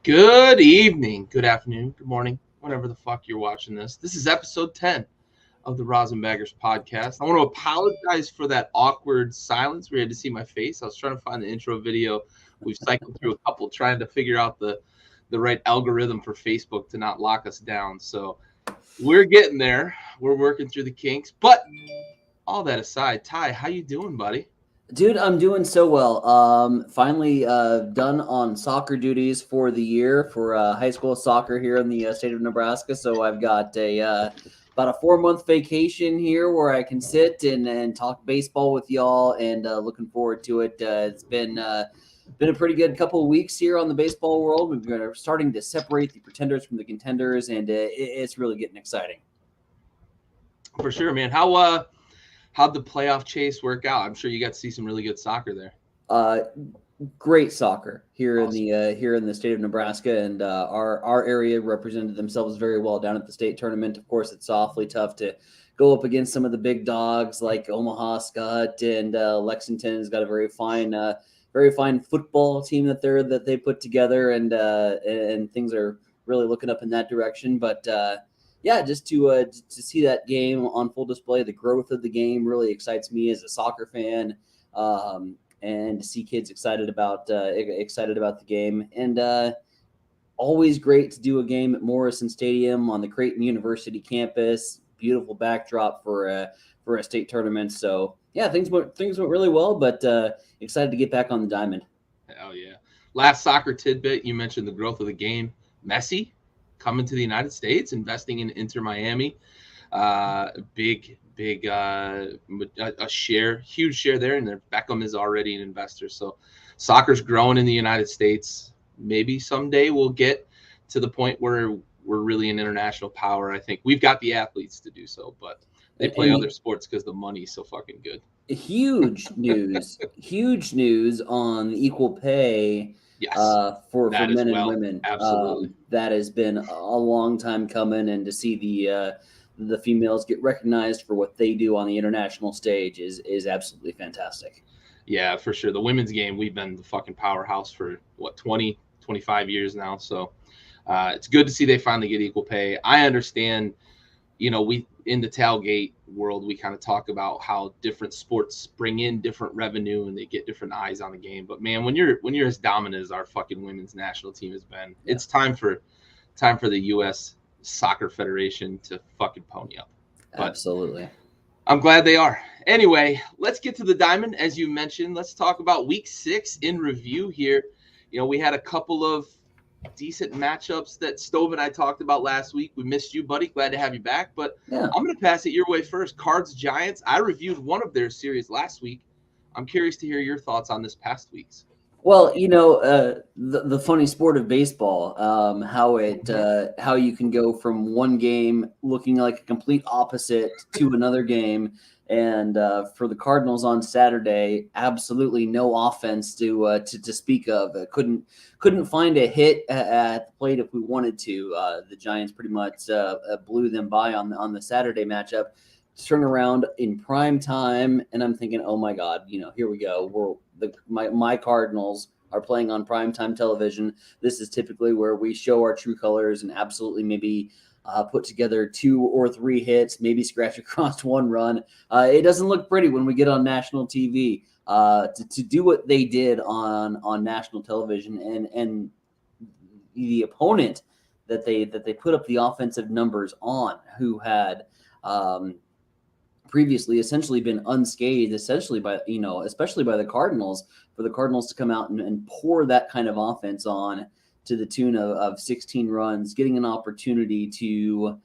Good evening, good afternoon, good morning, whenever the fuck you're watching this. This is episode 10 of the RosinBaggers podcast. I want to apologize for that awkward silence where you had to see my face. I was trying to find the intro video. We've cycled through a couple trying to figure out the right algorithm for Facebook to not lock us down. So we're getting there. We're working through the kinks. But all that aside, Ty, how you doing, buddy? Dude, I'm doing so well. Finally done on soccer duties for the year for high school soccer here in the state of Nebraska. So I've got about a 4-month vacation here where I can sit and talk baseball with y'all, and looking forward to it. It's been a pretty good couple of weeks here on the baseball world. We've been starting to separate the pretenders from the contenders, and it's really getting exciting. For sure, man. How'd the playoff chase work out? I'm sure you got to see some really good soccer there. Great soccer here Awesome. here in the state of Nebraska, and our area represented themselves very well down at the state tournament. Of course, it's awfully tough to go up against some of the big dogs like Omaha Skutt, and Lexington has got a very fine football team that they put together, and things are really looking up in that direction. But yeah, just to see that game on full display, the growth of the game really excites me as a soccer fan, and to see kids excited about the game. And always great to do a game at Morrison Stadium on the Creighton University campus. Beautiful backdrop for a state tournament. So yeah, things went really well, but excited to get back on the diamond. Hell yeah. Last soccer tidbit, you mentioned the growth of the game. Messi coming to the United States, investing in Inter Miami. Big huge share there, and Beckham is already an investor. So soccer's growing in the United States. Maybe someday we'll get to the point where we're really an international power. I think we've got the athletes to do so, but they play other sports because the money's so fucking good. Huge news on equal pay. Yes, for men and well. women. Absolutely. That has been a long time coming, and to see the females get recognized for what they do on the international stage is absolutely fantastic. Yeah, for sure. The women's game, we've been the fucking powerhouse for 20, 25 years now. So it's good to see they finally get equal pay. I understand, we in the tailgate world, we kind of talk about how different sports bring in different revenue and they get different eyes on the game. But man, when you're as dominant as our fucking women's national team has been, yeah, it's time for the U.S. Soccer Federation to fucking pony up. But absolutely. I'm glad they are. Anyway, let's get to the diamond. As you mentioned, let's talk about week 6 in review here. We had a couple of decent matchups that Stove and I talked about last week. We missed you, buddy. Glad to have you back. But yeah, I'm going to pass it your way first. Cards Giants. I reviewed one of their series last week. I'm curious to hear your thoughts on this past week's. Well, the funny sport of baseball, how you can go from one game looking like a complete opposite to another game. And for the Cardinals on Saturday, absolutely no offense to speak of. Couldn't find a hit at the plate if we wanted to. The Giants pretty much blew them by on the Saturday matchup. Turn around in prime time, and I'm thinking, oh my God, here we go. My Cardinals are playing on primetime television. This is typically where we show our true colors and absolutely maybe put together 2 or 3 hits, maybe scratch across 1 run. It doesn't look pretty when we get on national TV. To do what they did on national television, and the opponent that they put up the offensive numbers on, who had previously essentially been unscathed, especially by the Cardinals, for the Cardinals to come out and pour that kind of offense on to the tune of 16 runs, getting an opportunity to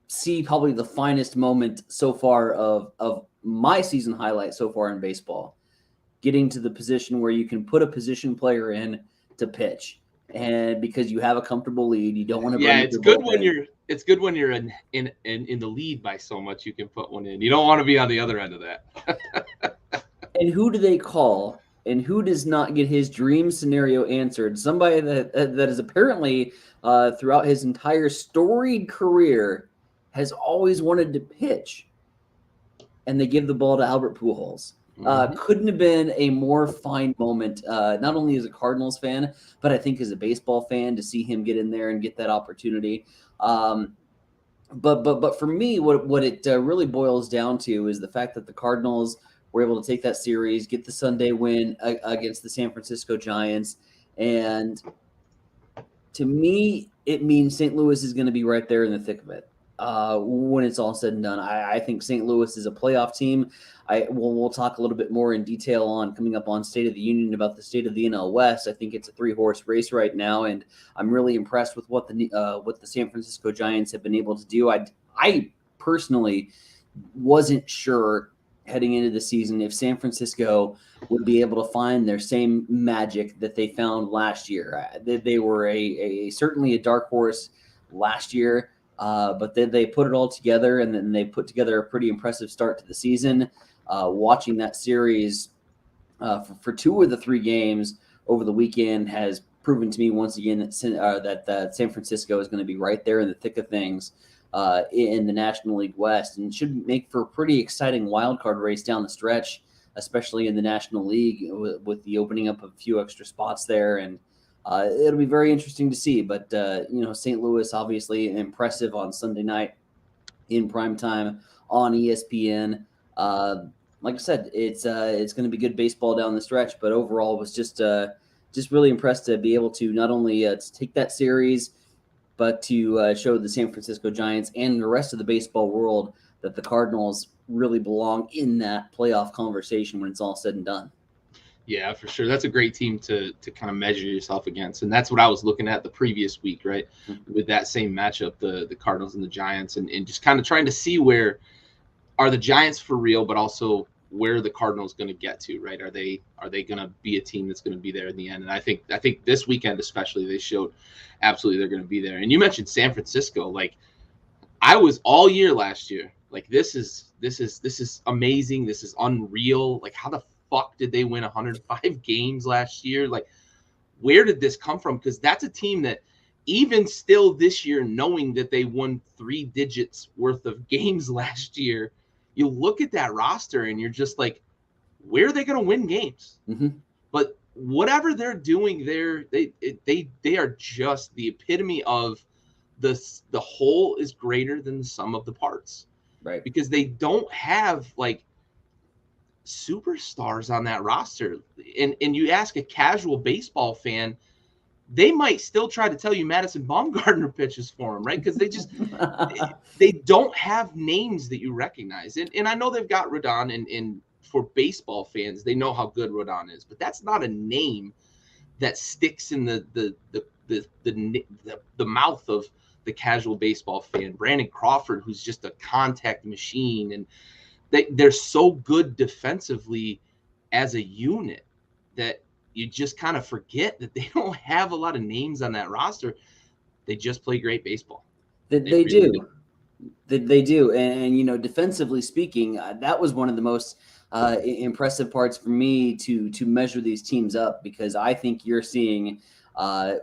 see probably the finest moment so far of my season highlight so far in baseball, getting to the position where you can put a position player in to pitch. And because you have a comfortable lead, you don't want to. Yeah, it's good when you're in the lead by so much. You can put one in. You don't want to be on the other end of that. And who do they call? And who does not get his dream scenario answered? Somebody that is apparently throughout his entire storied career has always wanted to pitch, and they give the ball to Albert Pujols. Couldn't have been a more fine moment, not only as a Cardinals fan, but I think as a baseball fan, to see him get in there and get that opportunity. But for me, what it really boils down to is the fact that the Cardinals were able to take that series, get the Sunday win against the San Francisco Giants, and to me, it means St. Louis is going to be right there in the thick of it when it's all said and done. I think St. Louis is a playoff team. We'll talk a little bit more in detail on coming up on State of the Union about the state of the NL West. I think it's a 3-horse race right now, and I'm really impressed with what the San Francisco Giants have been able to do. I personally wasn't sure heading into the season if San Francisco would be able to find their same magic that they found last year. They were certainly a dark horse last year, but then they put it all together, and then they put together a pretty impressive start to the season. Watching that series for 2 of the 3 games over the weekend has proven to me once again that San Francisco is going to be right there in the thick of things in the National League West, and should make for a pretty exciting wild card race down the stretch, especially in the National League with the opening up of a few extra spots there. And it'll be very interesting to see. But St. Louis obviously impressive on Sunday night in primetime on ESPN. Like I said, it's going to be good baseball down the stretch, but overall was just really impressed to be able to not only to take that series, but to show the San Francisco Giants and the rest of the baseball world that the Cardinals really belong in that playoff conversation when it's all said and done. Yeah, for sure. That's a great team to kind of measure yourself against. And that's what I was looking at the previous week, right? Mm-hmm. With that same matchup, the Cardinals and the Giants, and just kind of trying to see where are the Giants for real, but also where the Cardinals going to get to, right? Are they going to be a team that's going to be there in the end? And I think this weekend especially, they showed absolutely they're going to be there. And you mentioned San Francisco. Like, I was all year last year, like, this is amazing. This is unreal. Like, how the fuck did they win 105 games last year? Like, where did this come from? Because that's a team that even still this year, knowing that they won 3 digits worth of games last year, you look at that roster and you're just like, where are they going to win games? Mm-hmm. But whatever they're doing there, they are just the epitome of the whole is greater than the sum of the parts, right? Because they don't have like superstars on that roster, and you ask a casual baseball fan, they might still try to tell you Madison Bumgarner pitches for them, right? Because they don't have names that you recognize. And I know they've got Rodon, and for baseball fans, they know how good Rodon is, but that's not a name that sticks in the mouth of the casual baseball fan. Brandon Crawford, who's just a contact machine, and they're so good defensively as a unit that you just kind of forget that they don't have a lot of names on that roster. They just play great baseball. They really do. They do. And defensively speaking, that was one of the most impressive parts for me to measure these teams up, because I think you're seeing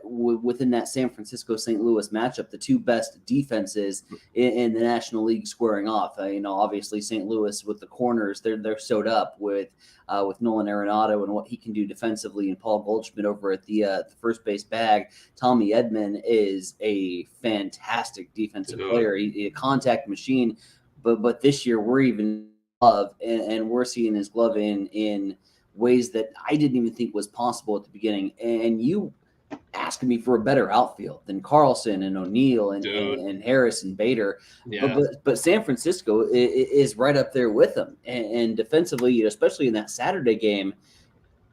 within that San Francisco-St. Louis matchup, the 2 best defenses in the National League squaring off. Obviously St. Louis with the corners, they're sewed up with Nolan Arenado and what he can do defensively, and Paul Goldschmidt over at the first base bag. Tommy Edman is a fantastic defensive player. He's a contact machine, but this year we're even glove, and we're seeing his glove in ways that I didn't even think was possible at the beginning. And you asking me for a better outfield than Carlson and O'Neill and Harris and Bader. Yeah. But San Francisco is right up there with them. And defensively, especially in that Saturday game,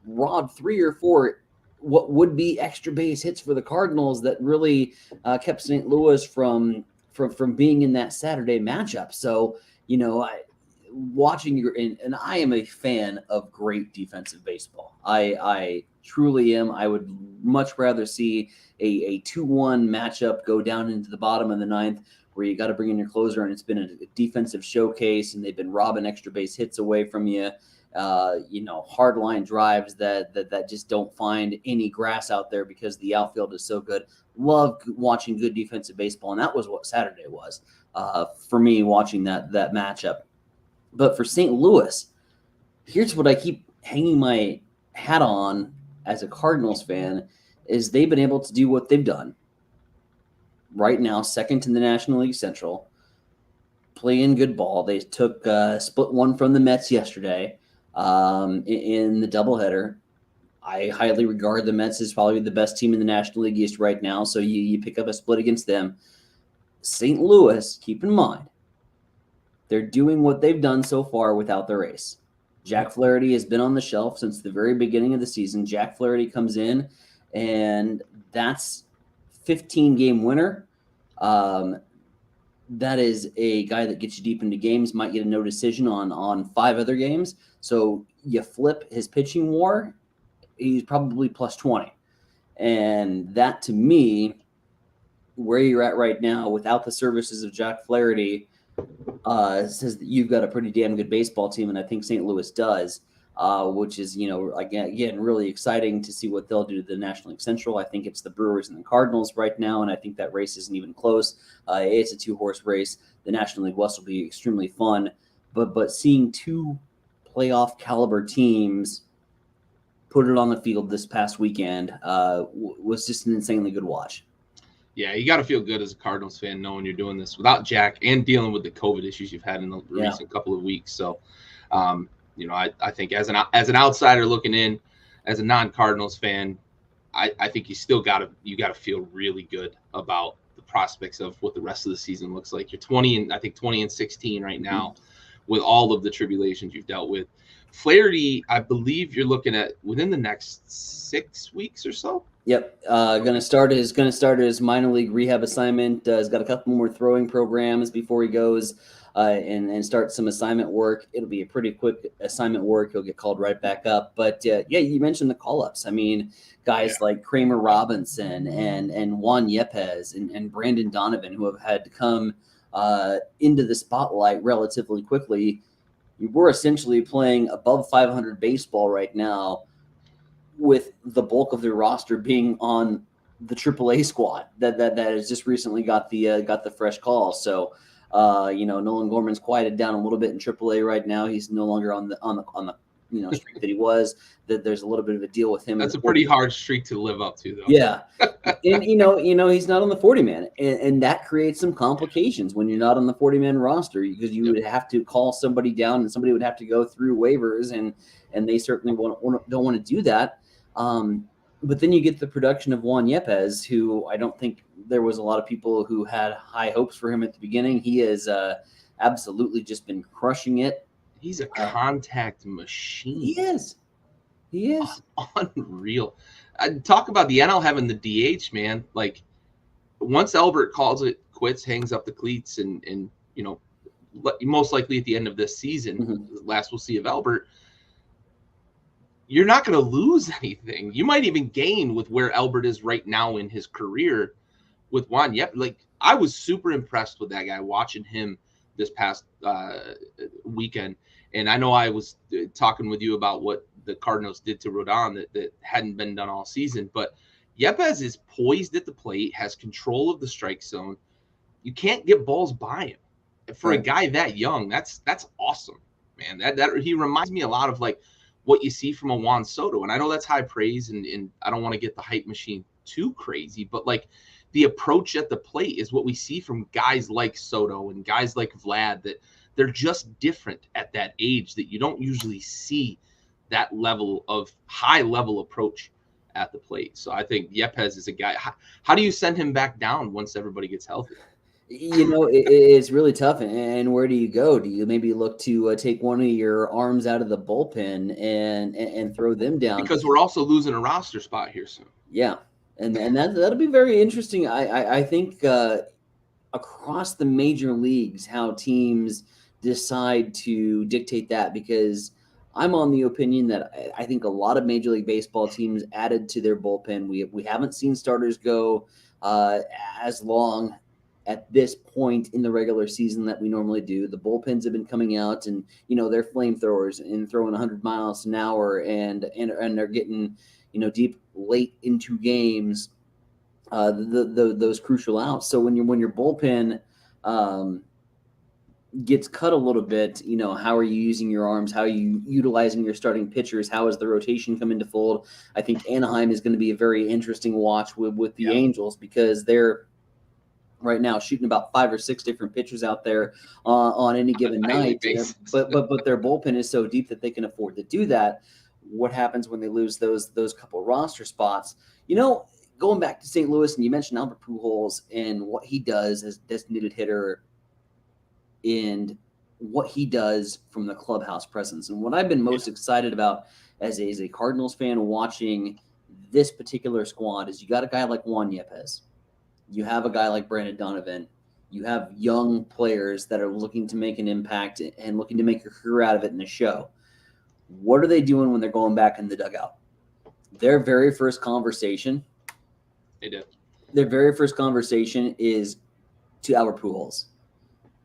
robbed 3 or 4 what would be extra base hits for the Cardinals that really kept St. Louis from being in that Saturday matchup. So, watching and I am a fan of great defensive baseball. I truly am. I would much rather see a 2-1 matchup go down into the bottom of the 9th, where you got to bring in your closer, and it's been a defensive showcase, and they've been robbing extra base hits away from you. Hard line drives that just don't find any grass out there because the outfield is so good. Love watching good defensive baseball, and that was what Saturday was for me, watching that matchup. But for St. Louis, here's what I keep hanging my hat on as a Cardinals fan is they've been able to do what they've done right now, second in the National League Central, playing good ball. They took split one from the Mets yesterday in the doubleheader. I highly regard the Mets as probably the best team in the National League East right now, so you pick up a split against them. St. Louis, keep in mind, they're doing what they've done so far without their ace. Jack Flaherty has been on the shelf since the very beginning of the season. Jack Flaherty comes in, and that's 15-game winner. That is a guy that gets you deep into games, might get a no decision on 5 other games. So you flip his pitching WAR, he's probably plus 20. And that, to me, where you're at right now, without the services of Jack Flaherty, says that you've got a pretty damn good baseball team, and I think St. Louis does, which is, again, really exciting to see what they'll do to the National League Central. I think it's the Brewers and the Cardinals right now, and I think that race isn't even close. It's a 2-horse race. The National League West will be extremely fun, but seeing 2 playoff caliber teams put it on the field this past weekend was just an insanely good watch. Yeah, you got to feel good as a Cardinals fan knowing you're doing this without Jack and dealing with the COVID issues you've had in the recent couple of weeks. So, I think as an outsider looking in, as a non-Cardinals fan, I think you got to feel really good about the prospects of what the rest of the season looks like. You're 20-16 right now with all of the tribulations you've dealt with. Flaherty, I believe you're looking at within the next 6 weeks or so. Yep, gonna start his minor league rehab assignment. He's got a couple more throwing programs before he goes and starts some assignment work. It'll be a pretty quick assignment work. He'll get called right back up. But you mentioned the call-ups. I mean, guys like Kramer Robinson and Juan Yepez and Brandon Donovan, who have had to come into the spotlight relatively quickly. We're essentially playing above 500 baseball right now, with the bulk of their roster being on the AAA squad that has just recently got the fresh call. So, Nolan Gorman's quieted down a little bit in AAA right now. He's no longer on the streak that he was. That there's a little bit of a deal with him. That's a pretty hard streak to live up to, though. Yeah, and he's not on the 40-man, and that creates some complications when you're not on the 40-man roster, because you would have to call somebody down, and somebody would have to go through waivers, and they certainly don't want to do that. But then you get the production of Juan Yepez, who I don't think there was a lot of people who had high hopes for him at the beginning. He has absolutely just been crushing it. He's a contact machine. He is. Unreal. Talk about the NL having the DH, man. Like, once Albert calls it quits, hangs up the cleats, and most likely at the end of this season, last we'll see of Albert, you're not going to lose anything. You might even gain with where Albert is right now in his career with Juan. Like, I was super impressed with that guy watching him this past weekend. And I know I was talking with you about what the Cardinals did to Rodon that hadn't been done all season, but Yepez is poised at the plate, has control of the strike zone. You can't get balls by him. For a guy that young, that's awesome, man. That he reminds me a lot of like what you see from a Juan Soto. And I know that's high praise, and I don't want to get the hype machine too crazy, but like the approach at the plate is what we see from guys like Soto and guys like Vlad, that they're just different at that age, that you don't usually see that level of high level approach at the plate. So I think Yepez is a guy. How do you send him back down once everybody gets healthy? It's really tough. And where do you go? Do you maybe look to take one of your arms out of the bullpen and throw them down? Because we're also losing a roster spot here soon. Yeah. And that'll be very interesting. I think across the major leagues, how teams decide to dictate that, because I'm on the opinion that I think a lot of Major League Baseball teams added to their bullpen. We haven't seen starters go as long at this point in the regular season that we normally do. The bullpens have been coming out, and they're flamethrowers and throwing 100 miles an hour, and they're getting deep late into games, those crucial outs. So when your bullpen gets cut a little bit. How are you using your arms? How are you utilizing your starting pitchers? How is the rotation come into fold? I think Anaheim is going to be a very interesting watch with the Angels, because they're right now shooting about 5 or 6 different pitchers out there on any given night. But their bullpen is so deep that they can afford to do that. What happens when they lose those couple roster spots? Going back to St. Louis, and you mentioned Albert Pujols and what he does as designated hitter, and what he does from the clubhouse presence. And what I've been most excited about as a Cardinals fan watching this particular squad is you got a guy like Juan Yepes. You have a guy like Brandon Donovan. You have young players that are looking to make an impact and looking to make a career out of it in the show. What are they doing when they're going back in the dugout? Their very first conversation is to Albert Pujols.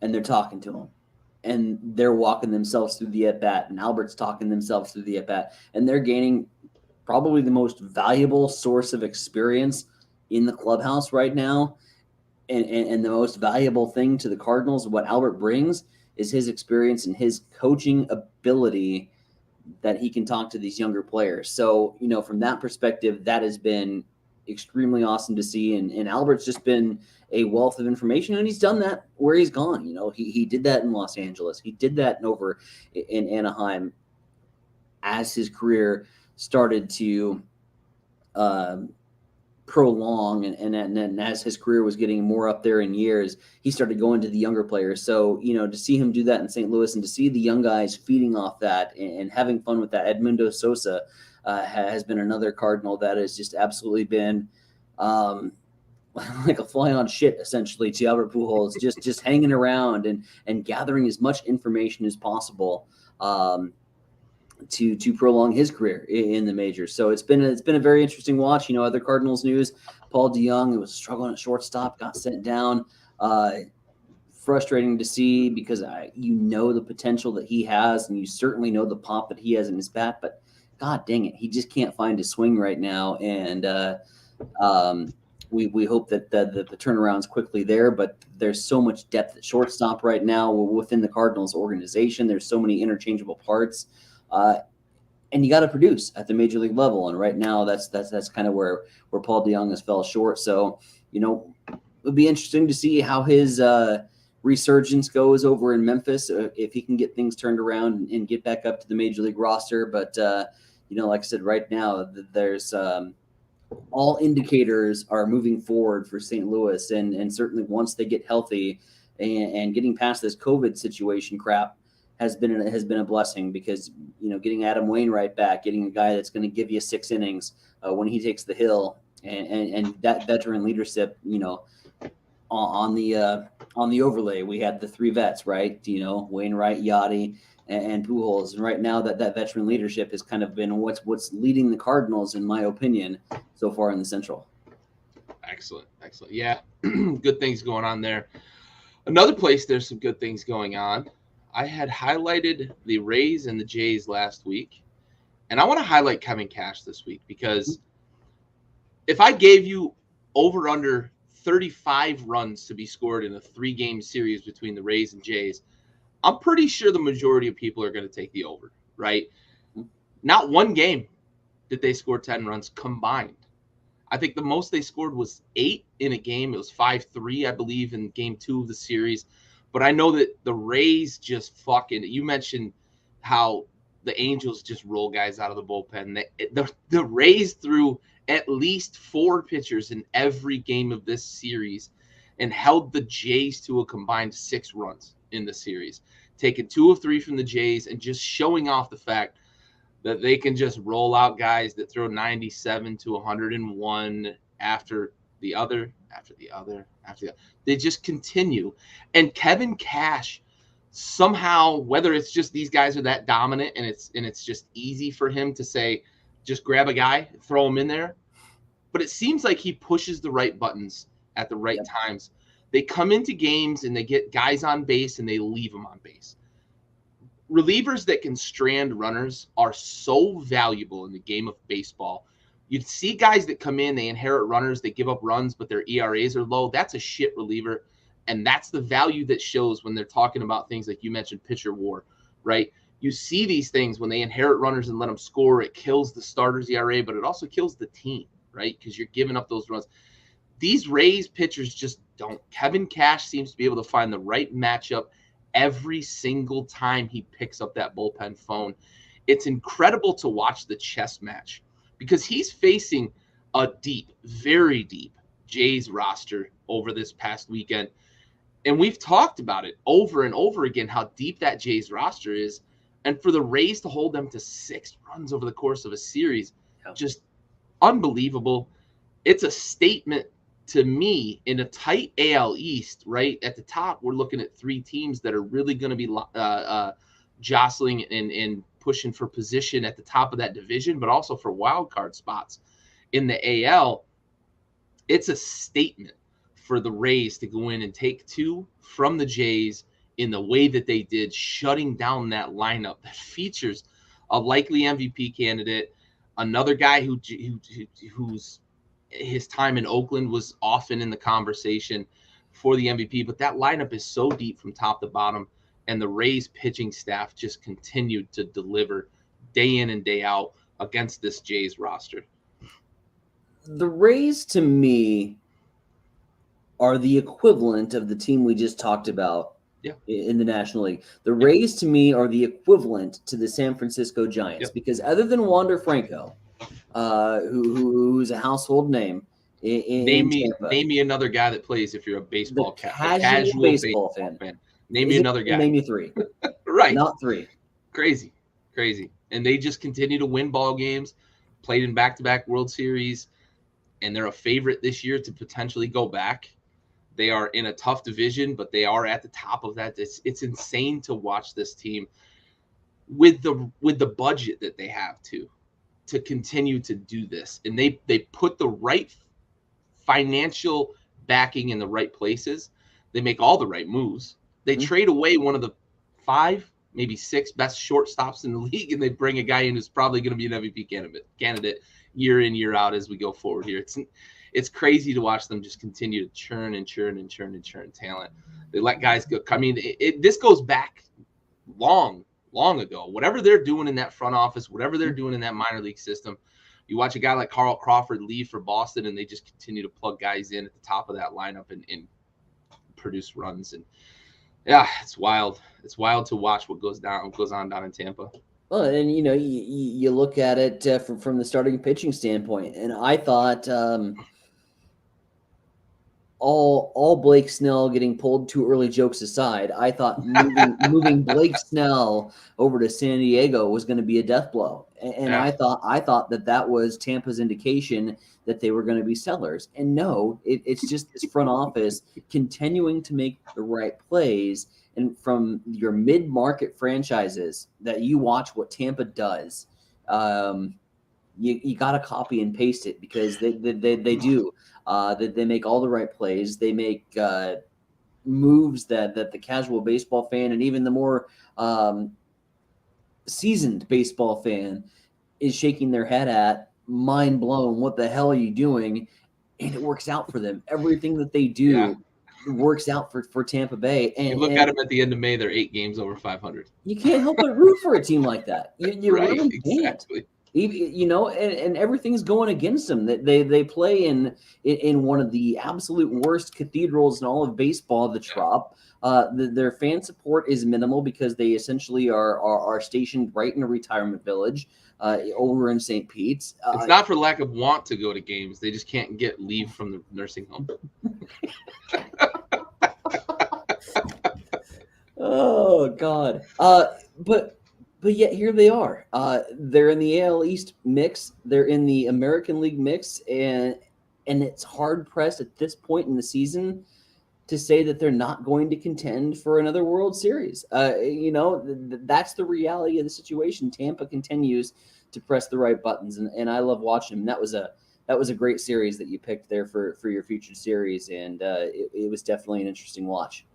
And they're talking to him, and they're walking themselves through the at-bat, and Albert's talking themselves through the at-bat, and they're gaining probably the most valuable source of experience in the clubhouse right now. And the most valuable thing to the Cardinals, what Albert brings, is his experience and his coaching ability that he can talk to these younger players. So, from that perspective, that has been extremely awesome to see. And Albert's just been a wealth of information, and he's done that where he's gone. He did that in Los Angeles. He did that over in Anaheim as his career started to prolong, and as his career was getting more up there in years, he started going to the younger players. So, to see him do that in St. Louis, and to see the young guys feeding off that and having fun with that. Edmundo Sosa has been another Cardinal that has just absolutely been like a fly on shit, essentially, to Albert Pujols, just hanging around and gathering as much information as possible to prolong his career in the majors. So it's been a very interesting watch. Other Cardinals news: Paul DeJong, who was struggling at shortstop, got sent down. Frustrating to see, because the potential that he has, and you certainly know the pop that he has in his bat, but God dang it, he just can't find his swing right now. And we hope that the turnaround's quickly there, but there's so much depth at shortstop right now within the Cardinals organization. There's so many interchangeable parts, and you got to produce at the major league level. And right now, that's kind of where Paul DeJong has fell short. So, it'll be interesting to see how his resurgence goes over in Memphis, if he can get things turned around and get back up to the major league roster. But like I said, right now there's all indicators are moving forward for St. Louis, and certainly once they get healthy and getting past this COVID situation crap has been a blessing, because getting Adam Wainwright back, getting a guy that's going to give you 6 innings when he takes the hill, and that veteran leadership, on the overlay, we had the 3 vets, right? Wainwright, Yachty, and Pujols. And right now, that veteran leadership has kind of been what's leading the Cardinals, in my opinion, so far in the Central. Excellent. Yeah, good things going on there. Another place there's some good things going on. I had highlighted the Rays and the Jays last week, and I want to highlight Kevin Cash this week, because if I gave you over under 35 runs to be scored in a 3-game series between the Rays and Jays, I'm pretty sure the majority of people are going to take the over, right? Not one game did they score 10 runs combined. I think the most they scored was 8 in a game. It was 5-3, I believe, in game 2 of the series. But I know that the Rays just you mentioned how the Angels just roll guys out of the bullpen. The Rays threw at least 4 pitchers in every game of this series and held the Jays to a combined 6 runs in the series, taking 2 of 3 from the Jays and just showing off the fact that they can just roll out guys that throw 97 to 101 after the other. They just continue. And Kevin Cash, somehow, whether it's just these guys are that dominant and it's just easy for him to say, just grab a guy, throw him in there. But it seems like he pushes the right buttons at the right times. They come into games and they get guys on base and they leave them on base. Relievers that can strand runners are so valuable in the game of baseball. You'd see guys that come in, they inherit runners, they give up runs, but their ERAs are low. That's a shit reliever. And that's the value that shows when they're talking about things like you mentioned, pitcher war, right? You see these things when they inherit runners and let them score. It kills the starter's ERA, but it also kills the team, right? Because you're giving up those runs. These Rays pitchers just don't. Kevin Cash seems to be able to find the right matchup every single time he picks up that bullpen phone. It's incredible to watch the chess match because he's facing a deep, very deep Jays roster over this past weekend. And we've talked about it over and over again, how deep that Jays roster is. And for the Rays to hold them to 6 runs over the course of a series, just unbelievable. It's a statement to me in a tight AL East, right? At the top, we're looking at 3 teams that are really going to be jostling and pushing for position at the top of that division, but also for wild card spots. In the AL, it's a statement for the Rays to go in and take 2 from the Jays in the way that they did, shutting down that lineup that features a likely MVP candidate, another guy who's his time in Oakland was often in the conversation for the MVP, but that lineup is so deep from top to bottom, and the Rays pitching staff just continued to deliver day in and day out against this Jays roster. The Rays, to me, are the equivalent of the team we just talked about in the National League. The Rays, to me, are the equivalent to the San Francisco Giants because other than Wander Franco, who's a household name name me another guy that plays if you're a baseball casual baseball fan. Name me another guy. Name me 3. Right. Not 3. Crazy. And they just continue to win ball games, played in back-to-back World Series, and they're a favorite this year to potentially go back. They are in a tough division, but they are at the top of that. It's insane to watch this team with the budget that they have to continue to do this. And they put the right financial backing in the right places. They make all the right moves. They trade away one of the 5, maybe 6 best shortstops in the league, and they bring a guy in who's probably going to be an MVP candidate year in, year out as we go forward here. It's crazy to watch them just continue to churn talent. They let guys go. I mean, this goes back long ago. Whatever they're doing in that front office, whatever they're doing in that minor league system, you watch a guy like Carl Crawford leave for Boston, and they just continue to plug guys in at the top of that lineup and produce runs. And yeah, it's wild. It's wild to watch what goes on down in Tampa. Well, and you look at it from the starting pitching standpoint, and I thought all Blake Snell getting pulled too early jokes aside, I thought moving Blake Snell over to San Diego was going to be a death blow, and I thought that was Tampa's indication that they were going to be sellers. And no, it's just this front office continuing to make the right plays. And from your mid-market franchises that you watch what Tampa does, you got to copy and paste it because they do. They make all the right plays. They make moves that the casual baseball fan and even the more seasoned baseball fan is shaking their head at, mind blown. What the hell are you doing? And it works out for them. Everything that they do works out for Tampa Bay. And you look at them at the end of May, they're 8 games over 500. You can't help but root for a team like that. You right, really can't. Exactly. And everything's going against them. They play in one of the absolute worst cathedrals in all of baseball, the Trop. Their fan support is minimal because they essentially are stationed right in a retirement village over in St. Pete's. It's not for lack of want to go to games. They just can't get leave from the nursing home. Oh, God. But yet here they are. They're in the AL East mix. They're in the American League mix, and it's hard pressed at this point in the season to say that they're not going to contend for another World Series. That's the reality of the situation. Tampa continues to press the right buttons, and I love watching them. That was a great series that you picked there for your featured series, and it was definitely an interesting watch.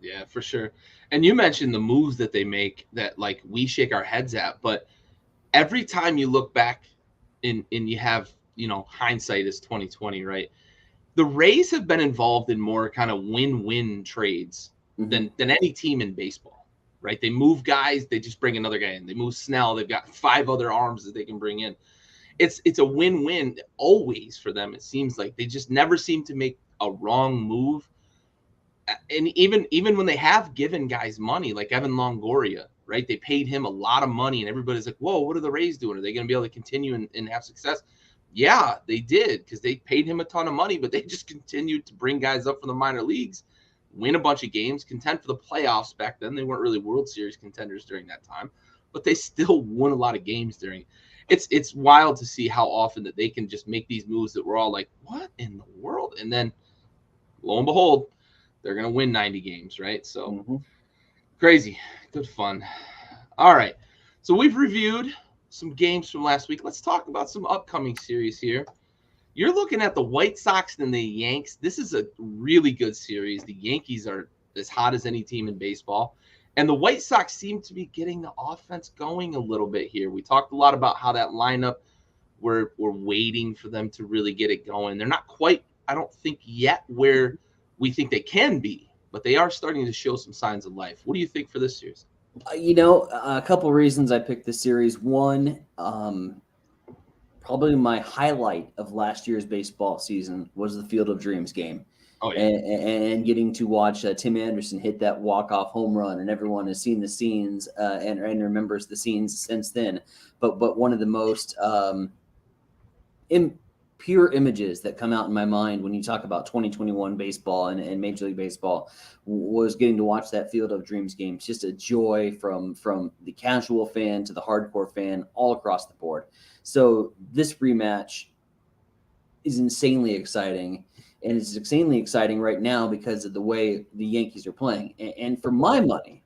Yeah, for sure. And you mentioned the moves that they make that like we shake our heads at, but every time you look back and you have, hindsight is 2020, right? the Rays have been involved in more kind of win-win trades than any team in baseball, right? They move guys, they just bring another guy in. They move Snell, they've got 5 other arms that they can bring in. It's a win-win always for them. It seems like they just never seem to make a wrong move. And even when they have given guys money, like Evan Longoria, right? They paid him a lot of money, and everybody's like, whoa, what are the Rays doing? Are they going to be able to continue and have success? Yeah, they did, because they paid him a ton of money, but they just continued to bring guys up from the minor leagues, win a bunch of games, contend for the playoffs. Back then, they weren't really World Series contenders during that time, but they still won a lot of games during. It's wild to see how often that they can just make these moves that we're all like, what in the world? And then, lo and behold, they're going to win 90 games, right? So crazy, good fun. All right, so we've reviewed some games from last week. Let's talk about some upcoming series here. You're looking at the White Sox and the Yanks. This is a really good series. The Yankees are as hot as any team in baseball, and the White Sox seem to be getting the offense going a little bit here. We talked a lot about how that lineup, we're waiting for them to really get it going. They're not quite, I don't think, yet where we think they can be, but they are starting to show some signs of life. What do you think for this series? A couple of reasons I picked this series. One, probably my highlight of last year's baseball season was the Field of Dreams game. Oh, yeah. And getting to watch Tim Anderson hit that walk-off home run, and everyone has seen the scenes and remembers the scenes since then. But one of the most pure images that come out in my mind when you talk about 2021 baseball and Major League Baseball was getting to watch that Field of Dreams game. It's just a joy from the casual fan to the hardcore fan all across the board. So this rematch is insanely exciting, and it's insanely exciting right now because of the way the Yankees are playing. And for my money,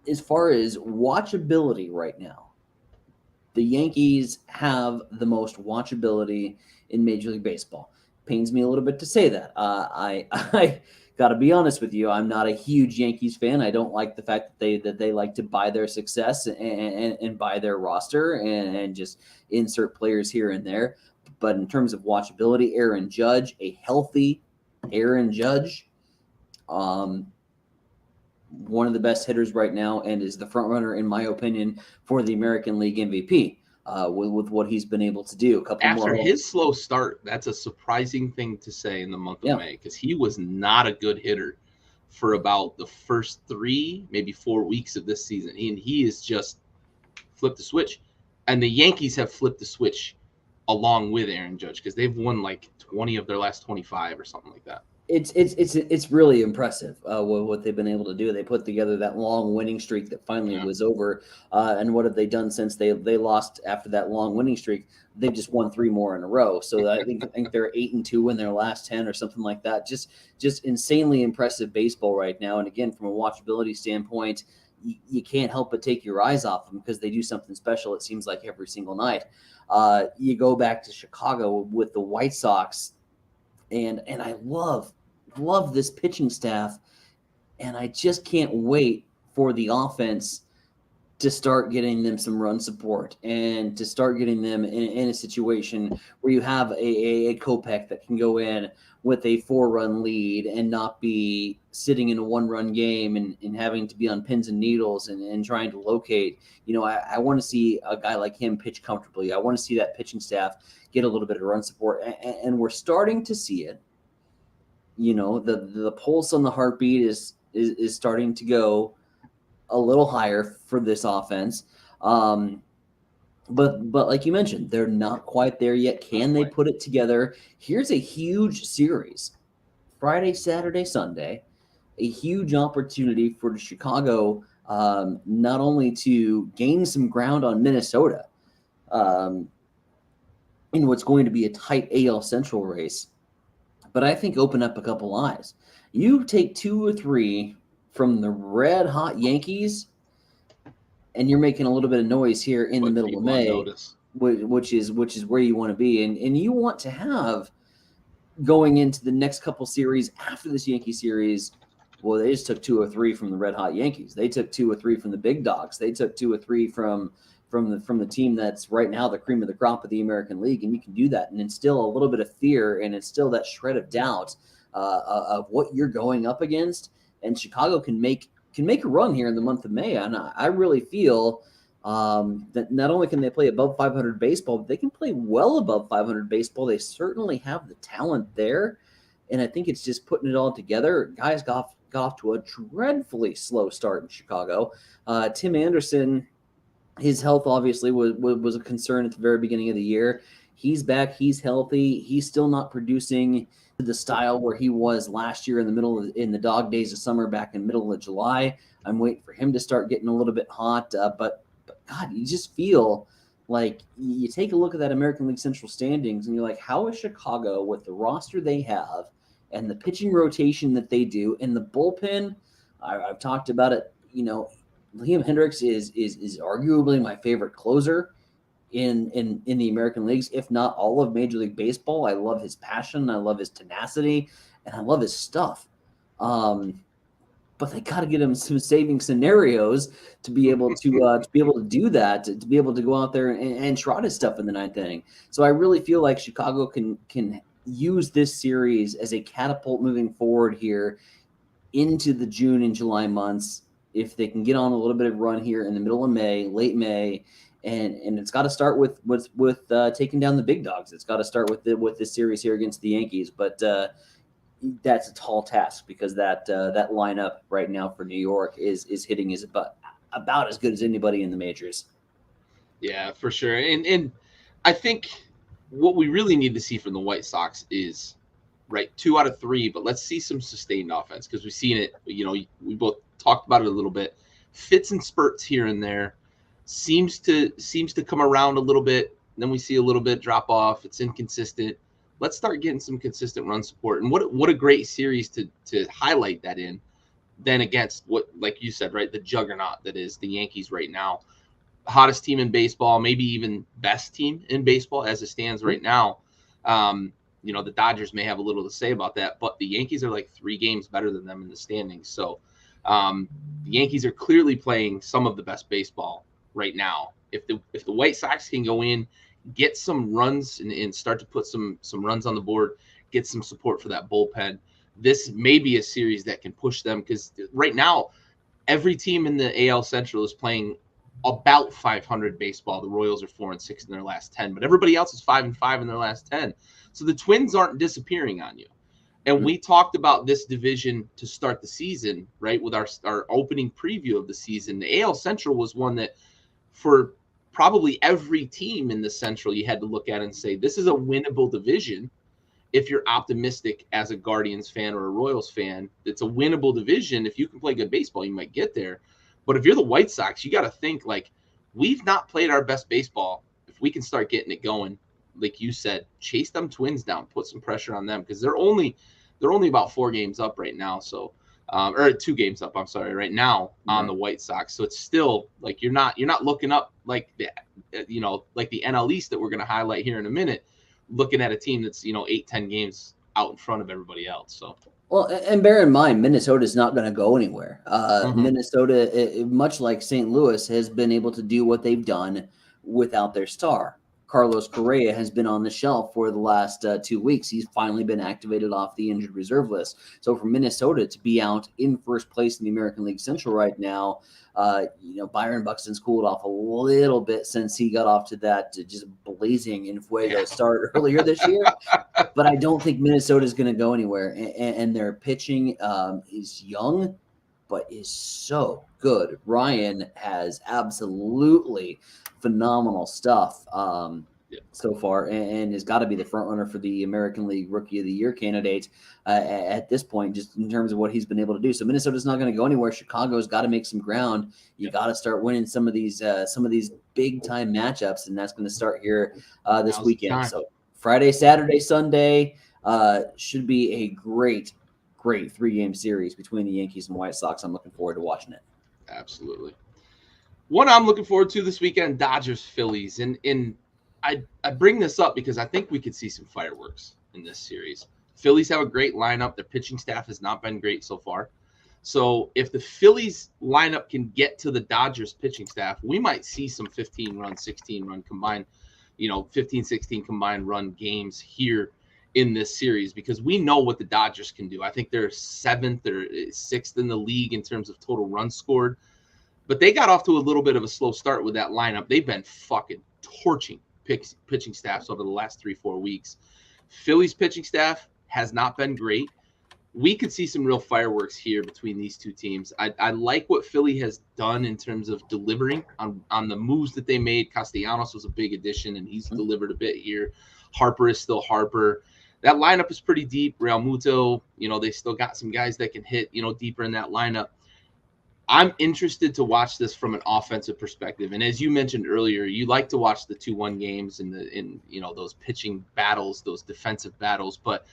as far as watchability right now, the Yankees have the most watchability in Major League Baseball. Pains me a little bit to say that. I got to be honest with you. I'm not a huge Yankees fan. I don't like the fact that they like to buy their success and buy their roster and just insert players here and there. But in terms of watchability, Aaron Judge, a healthy Aaron Judge, one of the best hitters right now, and is the front runner, in my opinion, for the American League MVP with what he's been able to do. After his slow start, that's a surprising thing to say in the month of May, because he was not a good hitter for about the first 3, maybe 4 weeks of this season. And he is just flipped the switch. And the Yankees have flipped the switch along with Aaron Judge, because they've won like 20 of their last 25 or something like that. It's really impressive what they've been able to do. They put together that long winning streak that finally was over. And what have they done since they lost after that long winning streak? They've just won 3 more in a row. So I think they're 8-2 in their last 10 or something like that. Just insanely impressive baseball right now. And again, from a watchability standpoint, you can't help but take your eyes off them because they do something special. It seems like every single night. You go back to Chicago with the White Sox, and I love this pitching staff, and I just can't wait for the offense to start getting them some run support and to start getting them in a situation where you have a Kopech that can go in with a 4-run lead and not be sitting in a 1-run game and having to be on pins and needles and trying to locate. I want to see a guy like him pitch comfortably. I want to see that pitching staff get a little bit of run support, and we're starting to see it. The pulse on the heartbeat is starting to go a little higher for this offense. But like you mentioned, they're not quite there yet. Can they put it together? Here's a huge series. Friday, Saturday, Sunday, a huge opportunity for Chicago not only to gain some ground on Minnesota in what's going to be a tight AL Central race, but I think open up a couple eyes. You take 2 or 3 from the red-hot Yankees, and you're making a little bit of noise here in the middle of May, which is where you want to be. And you want to have, going into the next couple series after this Yankee series, well, they just took 2 or 3 from the red-hot Yankees. They took 2 or 3 from the big dogs. They took 2 or 3 from from the team that's right now the cream of the crop of the American League, and you can do that and instill a little bit of fear and instill that shred of doubt of what you're going up against. And Chicago can make a run here in the month of May. And I really feel that not only can they play above 500 baseball, but they can play well above 500 baseball. They certainly have the talent there. And I think it's just putting it all together. Guys got off to a dreadfully slow start in Chicago. Tim Anderson, his health obviously was a concern at the very beginning of the year. He's back. He's healthy. He's still not producing the style where he was last year in the dog days of summer back in middle of July. I'm waiting for him to start getting a little bit hot. But God, you just feel like you take a look at that American League Central standings and you're like, how is Chicago with the roster they have and the pitching rotation that they do and the bullpen? I've talked about it. Liam Hendricks is arguably my favorite closer in the American leagues, if not all of Major League Baseball. I love his passion, I love his tenacity, and I love his stuff. But they got to get him some saving scenarios to be able to do that, to be able to go out there and trot his stuff in the ninth inning. So I really feel like Chicago can use this series as a catapult moving forward here into the June and July months. If they can get on a little bit of run here in the middle of May, late May, and it's got to start with taking down the big dogs. It's got to start with this series here against the Yankees. But that's a tall task because that lineup right now for New York is hitting is about as good as anybody in the majors. Yeah, for sure. And I think what we really need to see from the White Sox is, right, 2 out of 3, but let's see some sustained offense because we've seen it. We both talked about it a little bit. Fits and spurts here and there. Seems to come around a little bit. Then we see a little bit drop off. It's inconsistent. Let's start getting some consistent run support. And what a great series to highlight that in. Then against what, like you said, right, the juggernaut that is the Yankees right now. Hottest team in baseball, maybe even best team in baseball as it stands right now. The Dodgers may have a little to say about that, but the Yankees are like 3 games better than them in the standings. So the Yankees are clearly playing some of the best baseball right now. If the White Sox can go in, get some runs and start to put some runs on the board, get some support for that bullpen, this may be a series that can push them because right now every team in the AL Central is playing about 500 baseball. The Royals are 4-6 in their last 10, but everybody else is 5-5 in their last 10. So the Twins aren't disappearing on you. And we talked about this division to start the season, right, with our opening preview of the season. The AL Central was one that for probably every team in the Central you had to look at and say, this is a winnable division. If you're optimistic as a Guardians fan or a Royals fan, it's a winnable division. If you can play good baseball, you might get there. But if you're the White Sox, you got to think like, we've not played our best baseball. If we can start getting it going, like you said, chase them Twins down, put some pressure on them because they're only about 4 games up right now. So, or 2 games up, I'm sorry, right now on the White Sox. So it's still like you're not looking up like the NL East that we're going to highlight here in a minute, looking at a team that's 8-10 games out in front of everybody else. So. Well, and bear in mind, Minnesota is not going to go anywhere. Minnesota, much like St. Louis, has been able to do what they've done without their star. Carlos Correa has been on the shelf for the last 2 weeks. He's finally been activated off the injured reserve list. So for Minnesota to be out in first place in the American League Central right now, Byron Buxton's cooled off a little bit since he got off to that just blazing in fuego start earlier this year. But I don't think Minnesota is going to go anywhere. And their pitching is young, but is so good. Ryan has absolutely phenomenal stuff so far and has got to be the front runner for the American League Rookie of the Year candidate at this point, just in terms of what he's been able to do. So Minnesota's not going to go anywhere. Chicago's got to make some ground. You got to start winning some of these big time matchups, and that's going to start here this weekend. So Friday, Saturday, Sunday should be a great 3-game series between the Yankees and White Sox. I'm looking forward to watching it. Absolutely. One I'm looking forward to this weekend, Dodgers-Phillies. And I bring this up because I think we could see some fireworks in this series. Phillies have a great lineup. Their pitching staff has not been great so far. So if the Phillies lineup can get to the Dodgers pitching staff, we might see some 15-run, 16-run combined, 15, 16 combined run games here in this series, because we know what the Dodgers can do. I think they're 7th or 6th in the league in terms of total runs scored. But they got off to a little bit of a slow start with that lineup. They've been fucking torching pitching staffs over the last 3-4 weeks. Phillies pitching staff has not been great. We could see some real fireworks here between these two teams. I like what Philly has done in terms of delivering on the moves that they made. Castellanos was a big addition, and he's delivered a bit here. Harper is still Harper. That lineup is pretty deep. Real Muto, they still got some guys that can hit, deeper in that lineup. I'm interested to watch this from an offensive perspective. And as you mentioned earlier, you like to watch the 2-1 games and those pitching battles, those defensive battles. But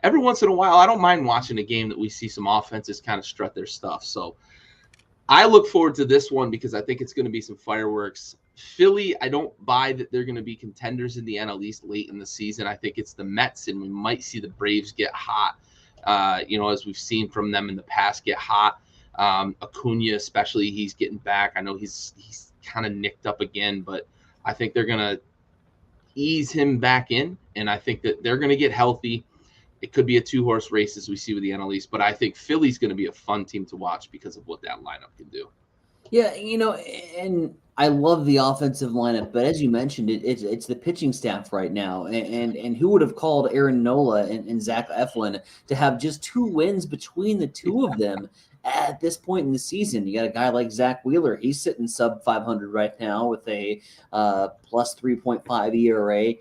every once in a while, I don't mind watching a game that we see some offenses kind of strut their stuff. So I look forward to this one because I think it's going to be some fireworks. Philly, I don't buy that they're going to be contenders in the NL East late in the season. I think it's the Mets, and we might see the Braves get hot, as we've seen from them in the past, get hot. Acuna, especially, he's getting back. I know he's kind of nicked up again, but I think they're going to ease him back in, and I think that they're going to get healthy. It could be a 2-horse race as we see with the NL East, but I think Philly's going to be a fun team to watch because of what that lineup can do. Yeah, and I love the offensive lineup, but as you mentioned, it's the pitching staff right now, and who would have called Aaron Nola and Zach Eflin to have just 2 wins between the two of them at this point in the season? You got a guy like Zach Wheeler; he's sitting sub 500 right now with a plus 3.5 ERA.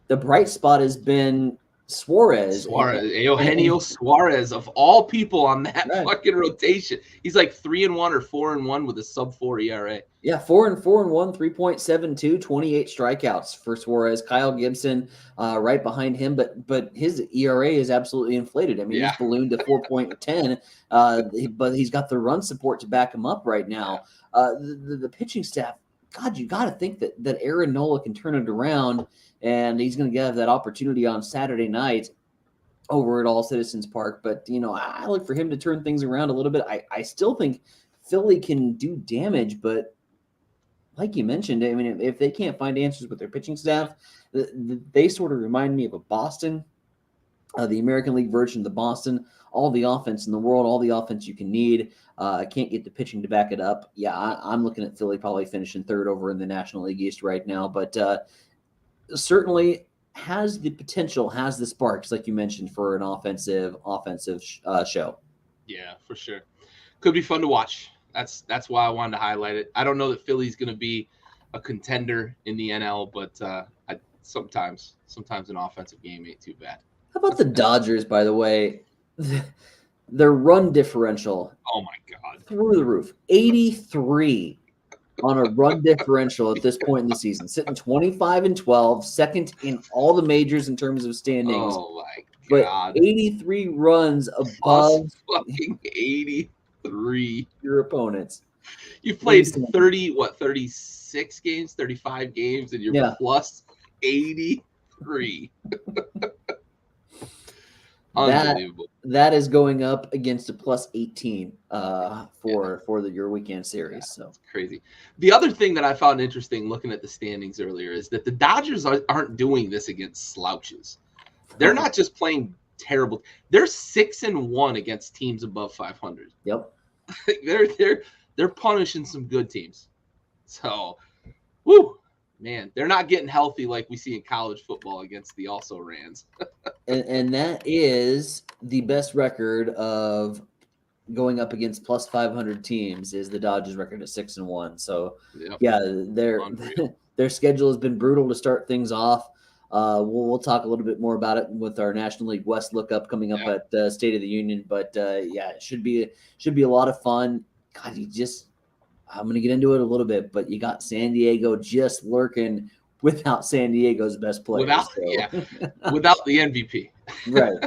The bright spot has been Suarez, Eugenio Suarez, of all people on that fucking rotation. He's like 3-1 or 4-1 with a sub 4 ERA. Yeah, 4-1, 3.72, 28 strikeouts for Suarez. Kyle Gibson right behind him, but his ERA is absolutely inflated. I mean, he's ballooned to 4.10, but he's got the run support to back him up right now. The pitching staff, God, you got to think that Aaron Nola can turn it around, and he's going to have that opportunity on Saturday night over at All Citizens Park. But, I look for him to turn things around a little bit. I still think Philly can do damage, but like you mentioned, I mean, if they can't find answers with their pitching staff, they sort of remind me of a Boston, the American League version of the Boston. All the offense in the world, all the offense you can need. Can't get the pitching to back it up. Yeah, I'm looking at Philly probably finishing 3rd over in the National League East right now, but certainly has the potential, has the sparks, like you mentioned, for an offensive show. Yeah, for sure. Could be fun to watch. That's why I wanted to highlight it. I don't know that Philly's going to be a contender in the NL, but sometimes an offensive game ain't too bad. How about the Dodgers, by the way? Their run differential. Oh my God. Through the roof. 83 on a run differential at this point in the season. Sitting 25-12, second in all the majors in terms of standings. Oh my God. But 83 runs above fucking 83 your opponents. You've played 36 games, 35 games, and you're plus 83. Unbelievable. That is going up against a plus 18 for your weekend series. So it's crazy. The other thing that I found interesting looking at the standings earlier is that the Dodgers aren't doing this against slouches. They're not just playing terrible. They're 6-1 against teams above 500. Yep. They're punishing some good teams. So, woo. Man, they're not getting healthy like we see in college football against the also-rans. and that is the best record of going up against plus 500 teams is the Dodgers record at 6-1. So, their schedule has been brutal to start things off. We'll talk a little bit more about it with our National League West lookup coming up at State of the Union. But, it should be a lot of fun. God, I'm going to get into it a little bit, but you got San Diego just lurking without San Diego's best player. Without the MVP. Right.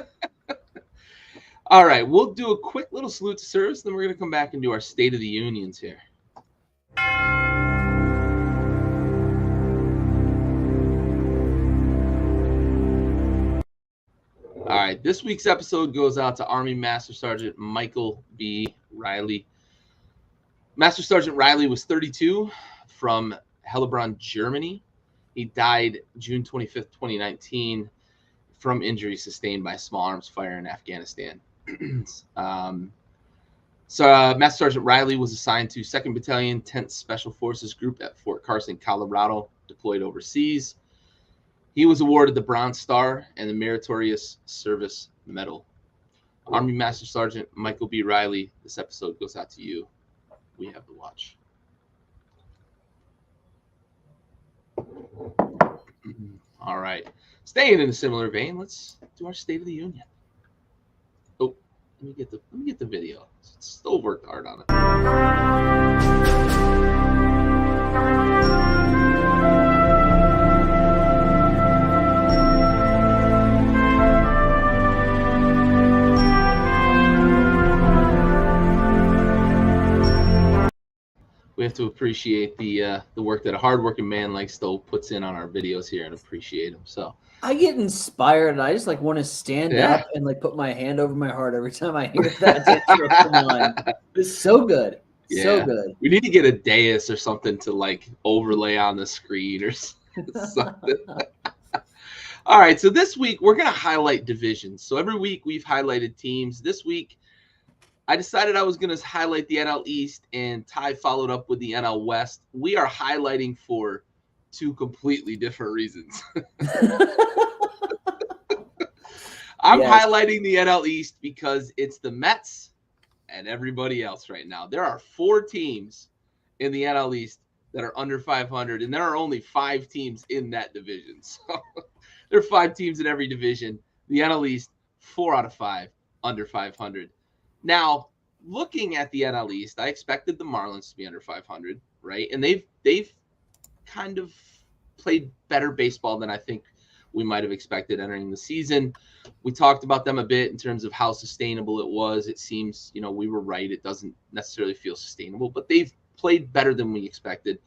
All right, we'll do a quick little salute to service, then we're going to come back and do our State of the Unions here. All right, This week's episode goes out to Army Master Sergeant Michael B. Riley. Master Sergeant Riley was 32 from Hellebrunn, Germany. He died June 25th, 2019 from injuries sustained by small arms fire in Afghanistan. Master Sergeant Riley was assigned to 2nd Battalion, 10th Special Forces Group at Fort Carson, Colorado, deployed overseas. He was awarded the Bronze Star and the Meritorious Service Medal. Army Master Sergeant Michael B. Riley, this episode goes out to you. We have to watch. All right. Staying in a similar vein, let's do our State of the Union. Oh, let me get the video. Still worked hard on it. We have to appreciate the work that a hardworking man like Stowe puts in on our videos here and appreciate him. So I get inspired and I just like want to stand up and like put my hand over my heart every time I hear that intro come on. It's so good. Yeah. So good. We need to get a dais or something to like overlay on the screen or something. All right. So this week we're going to highlight divisions. So every week we've highlighted teams. This week I decided I was going to highlight the NL East, and Ty followed up with the NL West. We are highlighting for two completely different reasons. I'm highlighting the NL East because it's the Mets and everybody else right now. There are 4 teams in the NL East that are under 500, and there are only 5 teams in that division. So there are 5 teams in every division. The NL East, 4 out of 5 under 500. Now, looking at the NL East, I expected the Marlins to be under 500, right? And they've kind of played better baseball than I think we might have expected entering the season. We talked about them a bit in terms of how sustainable it was. It seems, we were right. It doesn't necessarily feel sustainable, but they've played better than we expected.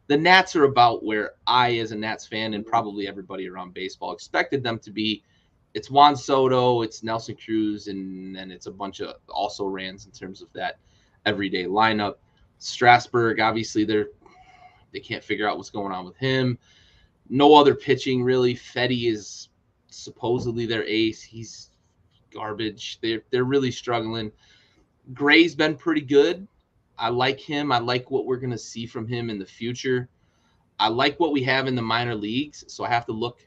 The Nats are about where I, as a Nats fan, and probably everybody around baseball, expected them to be. It's Juan Soto, it's Nelson Cruz, and then it's a bunch of also rans in terms of that everyday lineup. Strasburg, obviously, they can't figure out what's going on with him. No other pitching, really. Fetty is supposedly their ace. He's garbage. They're really struggling. Gray's been pretty good. I like him. I like what we're going to see from him in the future. I like what we have in the minor leagues, so I have to look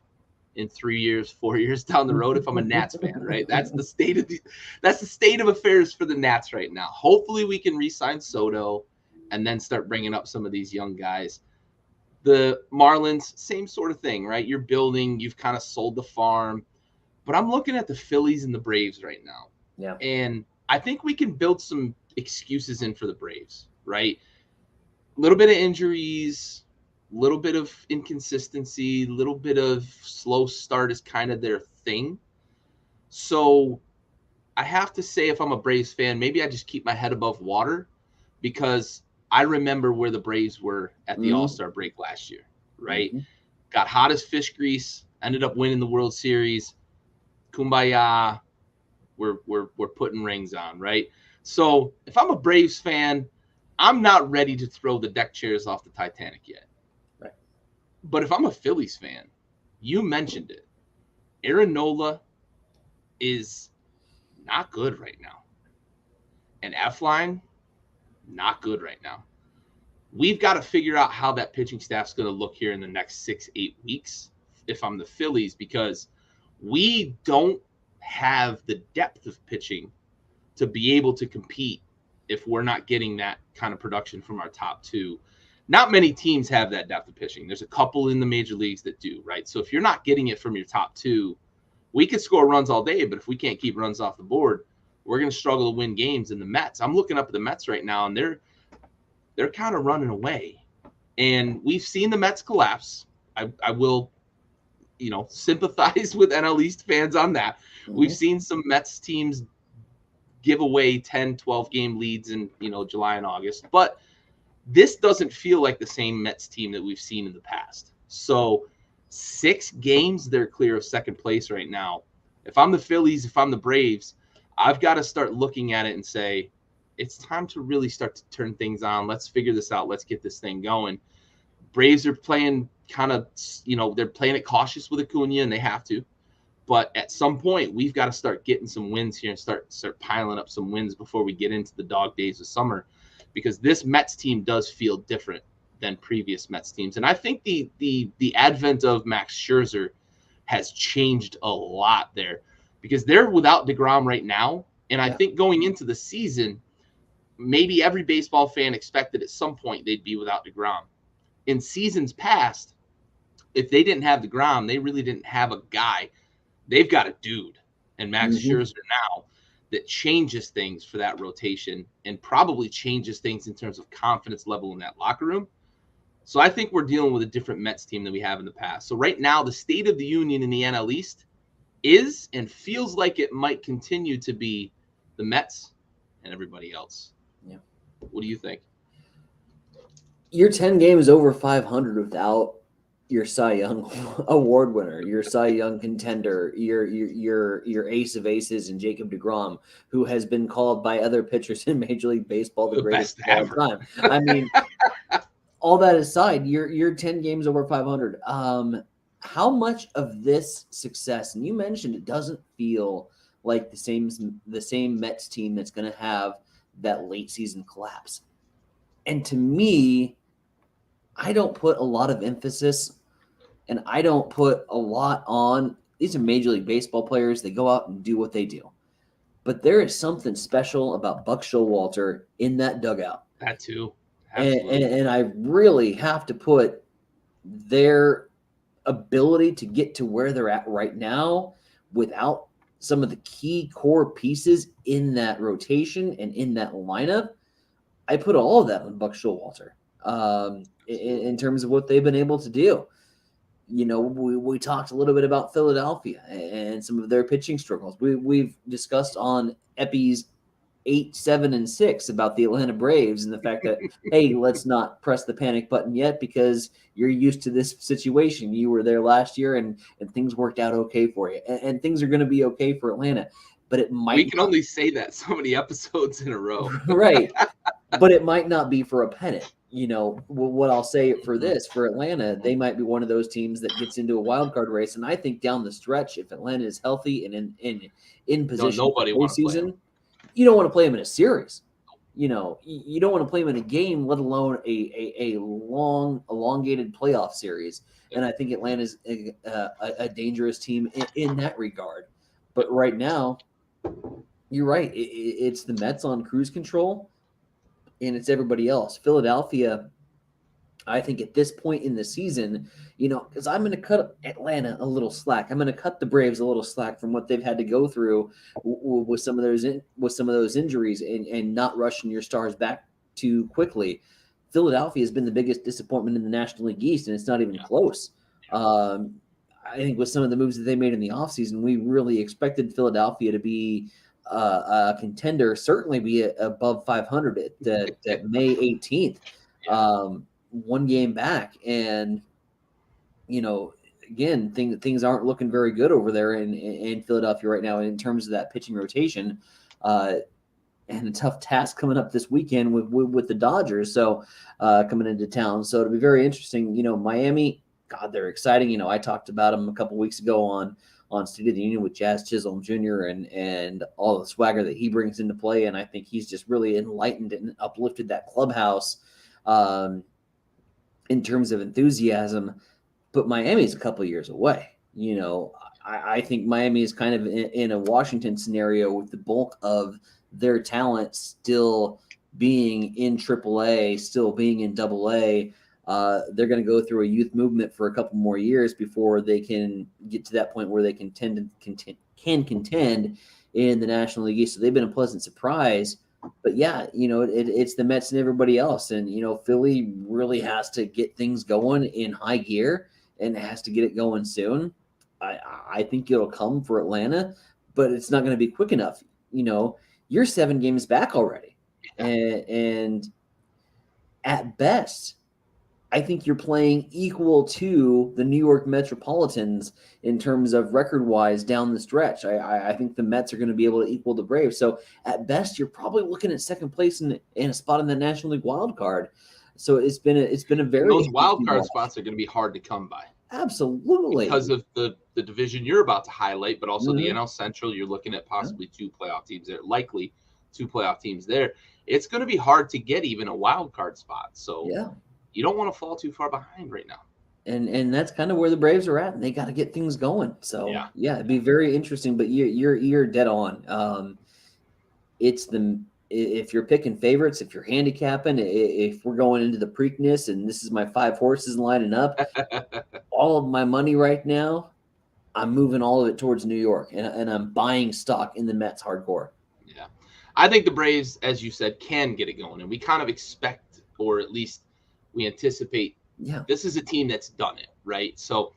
in 3 years, 4 years down the road if I'm a Nats fan, right? That's the state of affairs for the Nats right now. Hopefully we can re-sign Soto and then start bringing up some of these young guys. The Marlins, same sort of thing, right? You're building, you've kind of sold the farm. But I'm looking at the Phillies and the Braves right now. Yeah. And I think we can build some excuses in for the Braves, right? A little bit of injuries, little bit of inconsistency, little bit of slow start is kind of their thing. So I have to say, if I'm a Braves fan, maybe I just keep my head above water, because I remember where the Braves were at the All-Star break last year, right? Got hot as fish grease, ended up winning the World Series. Kumbaya, we're putting rings on, right? So if I'm a Braves fan, I'm not ready to throw the deck chairs off the Titanic yet. But if I'm a Phillies fan, you mentioned it. Aaron Nola is not good right now. And Efline, not good right now. We've got to figure out how that pitching staff's going to look here in the next 6-8 weeks if I'm the Phillies, because we don't have the depth of pitching to be able to compete if we're not getting that kind of production from our top 2. Not many teams have that depth of pitching. There's a couple in the major leagues that do, right? So if you're not getting it from your top 2, we could score runs all day, but if we can't keep runs off the board, we're going to struggle to win games. In the Mets, I'm looking up at the Mets right now, and they're kind of running away. And we've seen the Mets collapse. I will, sympathize with NL East fans on that. We've seen some Mets teams give away 10, 12 game leads in, July and August, but this doesn't feel like the same Mets team that we've seen in the past. So 6 games, they're clear of second place right now. If I'm the Phillies, if I'm the Braves, I've got to start looking at it and say, it's time to really start to turn things on. Let's figure this out. Let's get this thing going. Braves are playing kind of, they're playing it cautious with Acuna, and they have to. But at some point, we've got to start getting some wins here and start piling up some wins before we get into the dog days of summer, because this Mets team does feel different than previous Mets teams. And I think the advent of Max Scherzer has changed a lot there, because they're without DeGrom right now. And I think going into the season, maybe every baseball fan expected at some point they'd be without DeGrom. In seasons past, if they didn't have DeGrom, they really didn't have a guy. They've got a dude, and Max Scherzer now, that changes things for that rotation and probably changes things in terms of confidence level in that locker room. So I think we're dealing with a different Mets team than we have in the past. So right now, the state of the union in the NL East is and feels like it might continue to be the Mets and everybody else. Yeah. What do you think? You're 10 games over 500 without your Cy Young award winner, your Cy Young contender, your ace of aces, and Jacob deGrom, who has been called by other pitchers in Major League Baseball the greatest of all time. I mean, all that aside, you're 10 games over 500. How much of this success, and you mentioned it doesn't feel like the same Mets team that's going to have that late season collapse. And to me, I don't put a lot of emphasis, and I don't put a lot on these are Major League Baseball players. They go out and do what they do. But there is something special about Buck Showalter in that dugout. That too. And I really have to put their ability to get to where they're at right now without some of the key core pieces in that rotation and in that lineup. I put all of that on Buck Showalter in terms of what they've been able to do. We talked a little bit about Philadelphia and some of their pitching struggles. We've discussed on Epi's 8, 7, and 6 about the Atlanta Braves and the fact that, hey, let's not press the panic button yet because you're used to this situation. You were there last year and things worked out okay for you. And things are going to be okay for Atlanta. But it might we can only say that so many episodes in a row. Right. But it might not be for a pennant. What I'll say for Atlanta, they might be one of those teams that gets into a wild card race. And I think down the stretch, if Atlanta is healthy and in position nobody for season, you don't want to play them in a series. You don't want to play them in a game, let alone a long, elongated playoff series. And I think Atlanta's a dangerous team in that regard. But right now, you're right. It's the Mets on cruise control, and it's everybody else. Philadelphia, I think at this point in the season, because I'm going to cut Atlanta a little slack. I'm going to cut the Braves a little slack from what they've had to go through with some of those injuries and not rushing your stars back too quickly. Philadelphia has been the biggest disappointment in the National League East, and it's not even close. I think with some of the moves that they made in the offseason, we really expected Philadelphia to be a contender, certainly be above 500 at May 18th. One game back, and again, things aren't looking very good over there in Philadelphia right now in terms of that pitching rotation, and a tough task coming up this weekend with the Dodgers. So coming into town, so it'll be very interesting. Miami, God, they're exciting. I talked about them a couple weeks ago on State of the Union with Jazz Chisholm Jr. and all the swagger that he brings into play, and I think he's just really enlightened and uplifted that clubhouse. In terms of enthusiasm, but Miami's a couple of years away. I think Miami is kind of in a Washington scenario with the bulk of their talent still being in AAA, still being in AA. They're going to go through a youth movement for a couple more years before they can get to that point where they can contend in the National League East. So they've been a pleasant surprise. But yeah, it's the Mets and everybody else. And, Philly really has to get things going in high gear and has to get it going soon. I think it'll come for Atlanta, but it's not going to be quick enough. You're 7 games back already. And at best, I think you're playing equal to the New York Metropolitans in terms of record-wise down the stretch. I think the Mets are going to be able to equal the Braves. So at best, you're probably looking at second place in a spot in the National League wild card. So it's been a very, and those wild card spots are going to be hard to come by. Absolutely, because of the division you're about to highlight, but also the NL Central. You're looking at possibly two playoff teams there, likely two playoff teams there. It's going to be hard to get even a wild card spot. So you don't want to fall too far behind right now. And that's kind of where the Braves are at, and they got to get things going. So it'd be very interesting. But you're dead on. If you're picking favorites, if you're handicapping, if we're going into the Preakness, and this is my 5 horses lining up, all of my money right now, I'm moving all of it towards New York, and I'm buying stock in the Mets hardcore. Yeah, I think the Braves, as you said, can get it going, and we kind of expect, or at least we anticipate, this is a team that's done it, right? So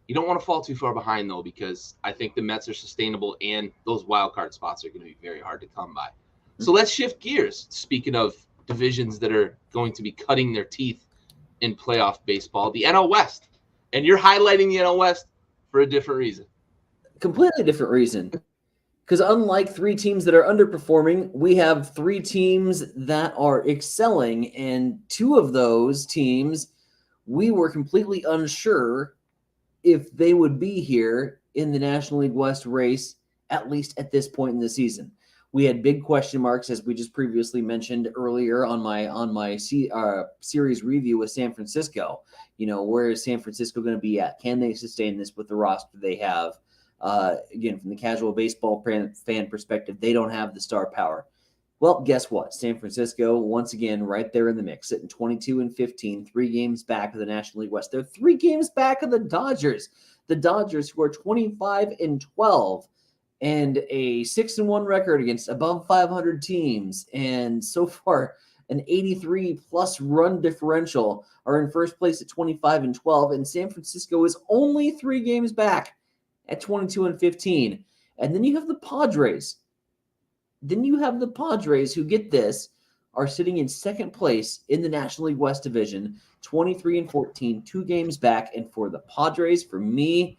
you don't want to fall too far behind, though, because I think the Mets are sustainable, and those wild card spots are going to be very hard to come by. So let's shift gears. Speaking of divisions that are going to be cutting their teeth in playoff baseball, the NL West. And you're highlighting the NL West for a different reason. Completely different reason. Because unlike 3 teams that are underperforming, we have 3 teams that are excelling. And 2 of those teams, we were completely unsure if they would be here in the National League West race, at least at this point in the season. We had big question marks, as we just previously mentioned earlier on my series review with San Francisco. Where is San Francisco going to be at? Can they sustain this with the roster they have? Again, from the casual baseball fan perspective, they don't have the star power. Well, guess what? San Francisco, once again, right there in the mix, sitting 22-15, 3 games back of the National League West. They're 3 games back of the Dodgers. The Dodgers, who are 25-12. And a 6-1 record against above 500 teams, and so far an 83+ run differential, are in first place at 25-12, and San Francisco is only 3 games back at 22-15. And then you have the Padres. Who, get this, are sitting in second place in the National League West Division, 23-14, 2 games back. And for the Padres, for me,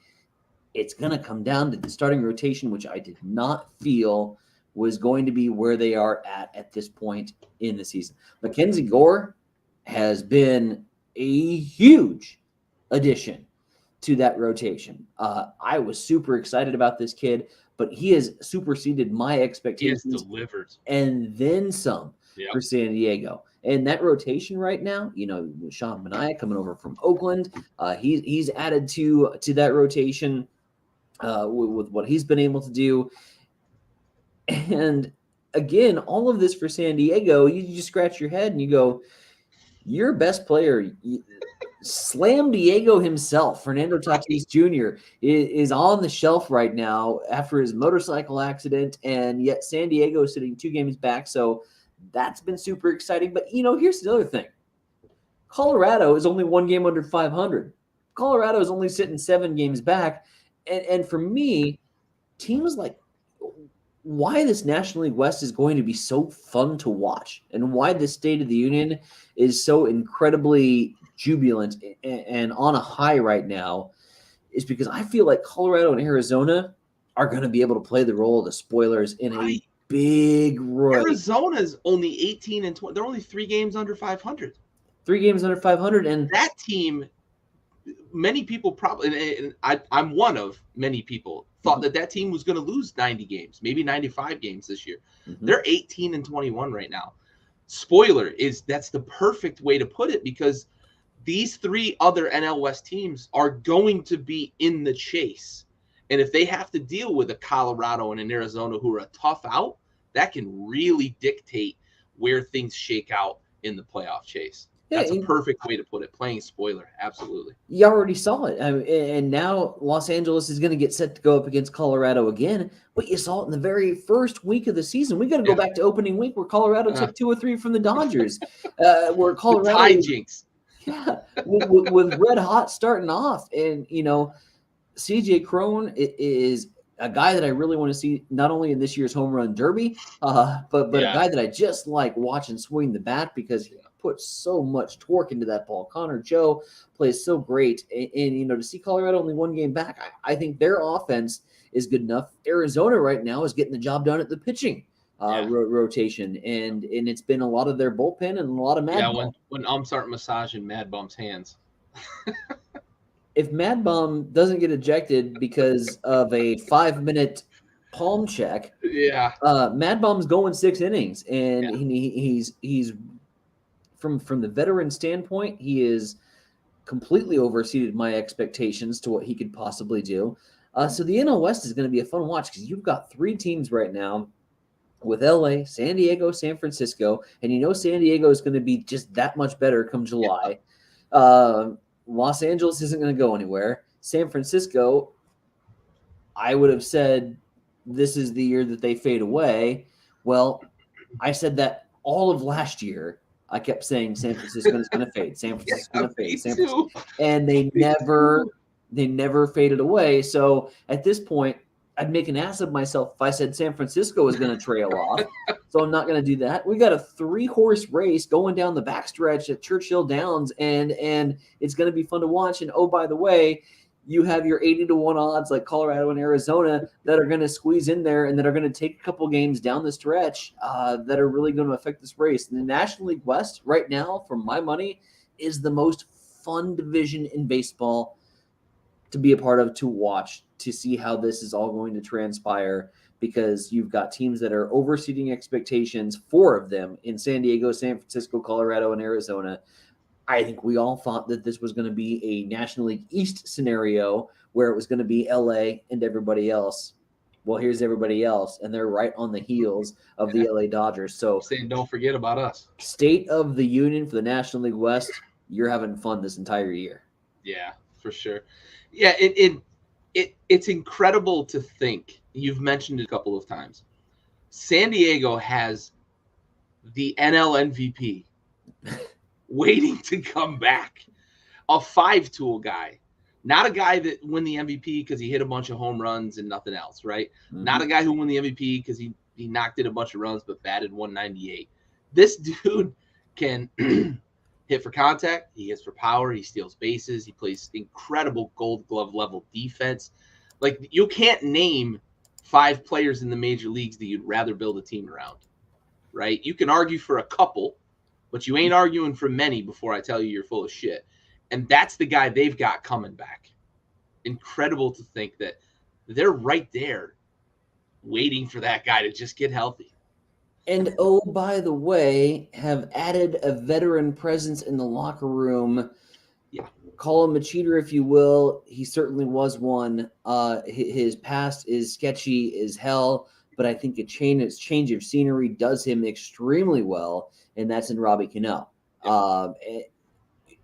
it's going to come down to the starting rotation, which I did not feel was going to be where they are at this point in the season. Mackenzie Gore has been a huge addition to that rotation. I was super excited about this kid, but he has superseded my expectations. He has delivered. And then some for San Diego. And that rotation right now, Sean Manaea coming over from Oakland, he's added to that rotation. With what he's been able to do. And again, all of this for San Diego, you just scratch your head and you go, your best player, Slam Diego himself, Fernando Tatis Jr., is on the shelf right now after his motorcycle accident, and yet San Diego is sitting 2 games back, so that's been super exciting. But, here's the other thing. Colorado is only 1 game under 500. Colorado is only sitting 7 games back. And for me, teams like why this National League West is going to be so fun to watch and why this State of the Union is so incredibly jubilant and on a high right now is because I feel like Colorado and Arizona are going to be able to play the role of the spoilers in a big role. Arizona's only 18-20. They're only 3 games under 500. 3 games under 500. And that team, many people probably, and I'm one of many people, thought that team was going to lose 90 games, maybe 95 games this year. They're 18-21 right now. Spoiler that's the perfect way to put it, because these 3 other NL West teams are going to be in the chase. And if they have to deal with a Colorado and an Arizona who are a tough out, that can really dictate where things shake out in the playoff chase. That's a perfect way to put it. Playing spoiler. Absolutely. You already saw it. And now Los Angeles is going to get set to go up against Colorado again. But you saw it in the very first week of the season. We got to go back to opening week where Colorado took 2 or 3 from the Dodgers. Where Colorado. Hijinks. Yeah. With red hot starting off. And, CJ Cron is a guy that I really want to see not only in this year's home run derby, but a guy that I just like watching swing the bat because put so much torque into that ball. Connor Joe plays so great. And to see Colorado only one game back, I think their offense is good enough. Arizona right now is getting the job done at the pitching rotation. And it's been a lot of their bullpen and a lot of Mad Bum. When umps aren't massaging Mad Bum's hands. If Mad Bum doesn't get ejected because of a 5-minute palm check, Mad Bum's going 6 innings, and he's from the veteran standpoint, he is completely overseeded my expectations to what he could possibly do. So the NL West is going to be a fun watch because you've got 3 teams right now with LA, San Diego, San Francisco, and San Diego is going to be just that much better come July. Los Angeles isn't going to go anywhere. San Francisco, I would have said this is the year that they fade away. Well, I said that all of last year. I kept saying San Francisco is going to fade. San Francisco is going to fade. San Francisco. And they never faded away. So at this point, I'd make an ass of myself if I said San Francisco is going to trail off. So I'm not going to do that. We got a 3-horse race going down the backstretch at Churchill Downs, and it's going to be fun to watch. And oh, by the way, you have your 80-1 odds like Colorado and Arizona that are going to squeeze in there and that are going to take a couple games down the stretch that are really going to affect this race. And the National League West right now, for my money, is the most fun division in baseball to be a part of, to watch, to see how this is all going to transpire, because you've got teams that are overseeding expectations, 4 of them in San Diego, San Francisco, Colorado, and Arizona. I think we all thought that this was going to be a National League East scenario where it was going to be LA and everybody else. Well, here's everybody else, and they're right on the heels of the LA Dodgers. So saying don't forget about us. State of the Union for the National League West, you're having fun this entire year. Yeah, for sure. Yeah, it's incredible to think. You've mentioned it a couple of times. San Diego has the NL MVP waiting to come back. A 5-tool guy. Not a guy that won the MVP because he hit a bunch of home runs and nothing else, right? Mm-hmm. Not a guy who won the MVP because he knocked in a bunch of runs but batted 198. This dude can hit for contact. He hits for power. He steals bases. He plays incredible Gold Glove level defense. Like, you can't name 5 players in the major leagues that you'd rather build a team around, right? You can argue for a couple, but you ain't arguing for many before I tell you you're full of shit. And that's the guy they've got coming back. Incredible to think that they're right there waiting for that guy to just get healthy. And, oh, by the way, have added a veteran presence in the locker room. Yeah. Call him a cheater if you will. He certainly was one. His past is sketchy as hell, but I think a change of scenery does him extremely well, and that's in Robbie Cano. Yeah.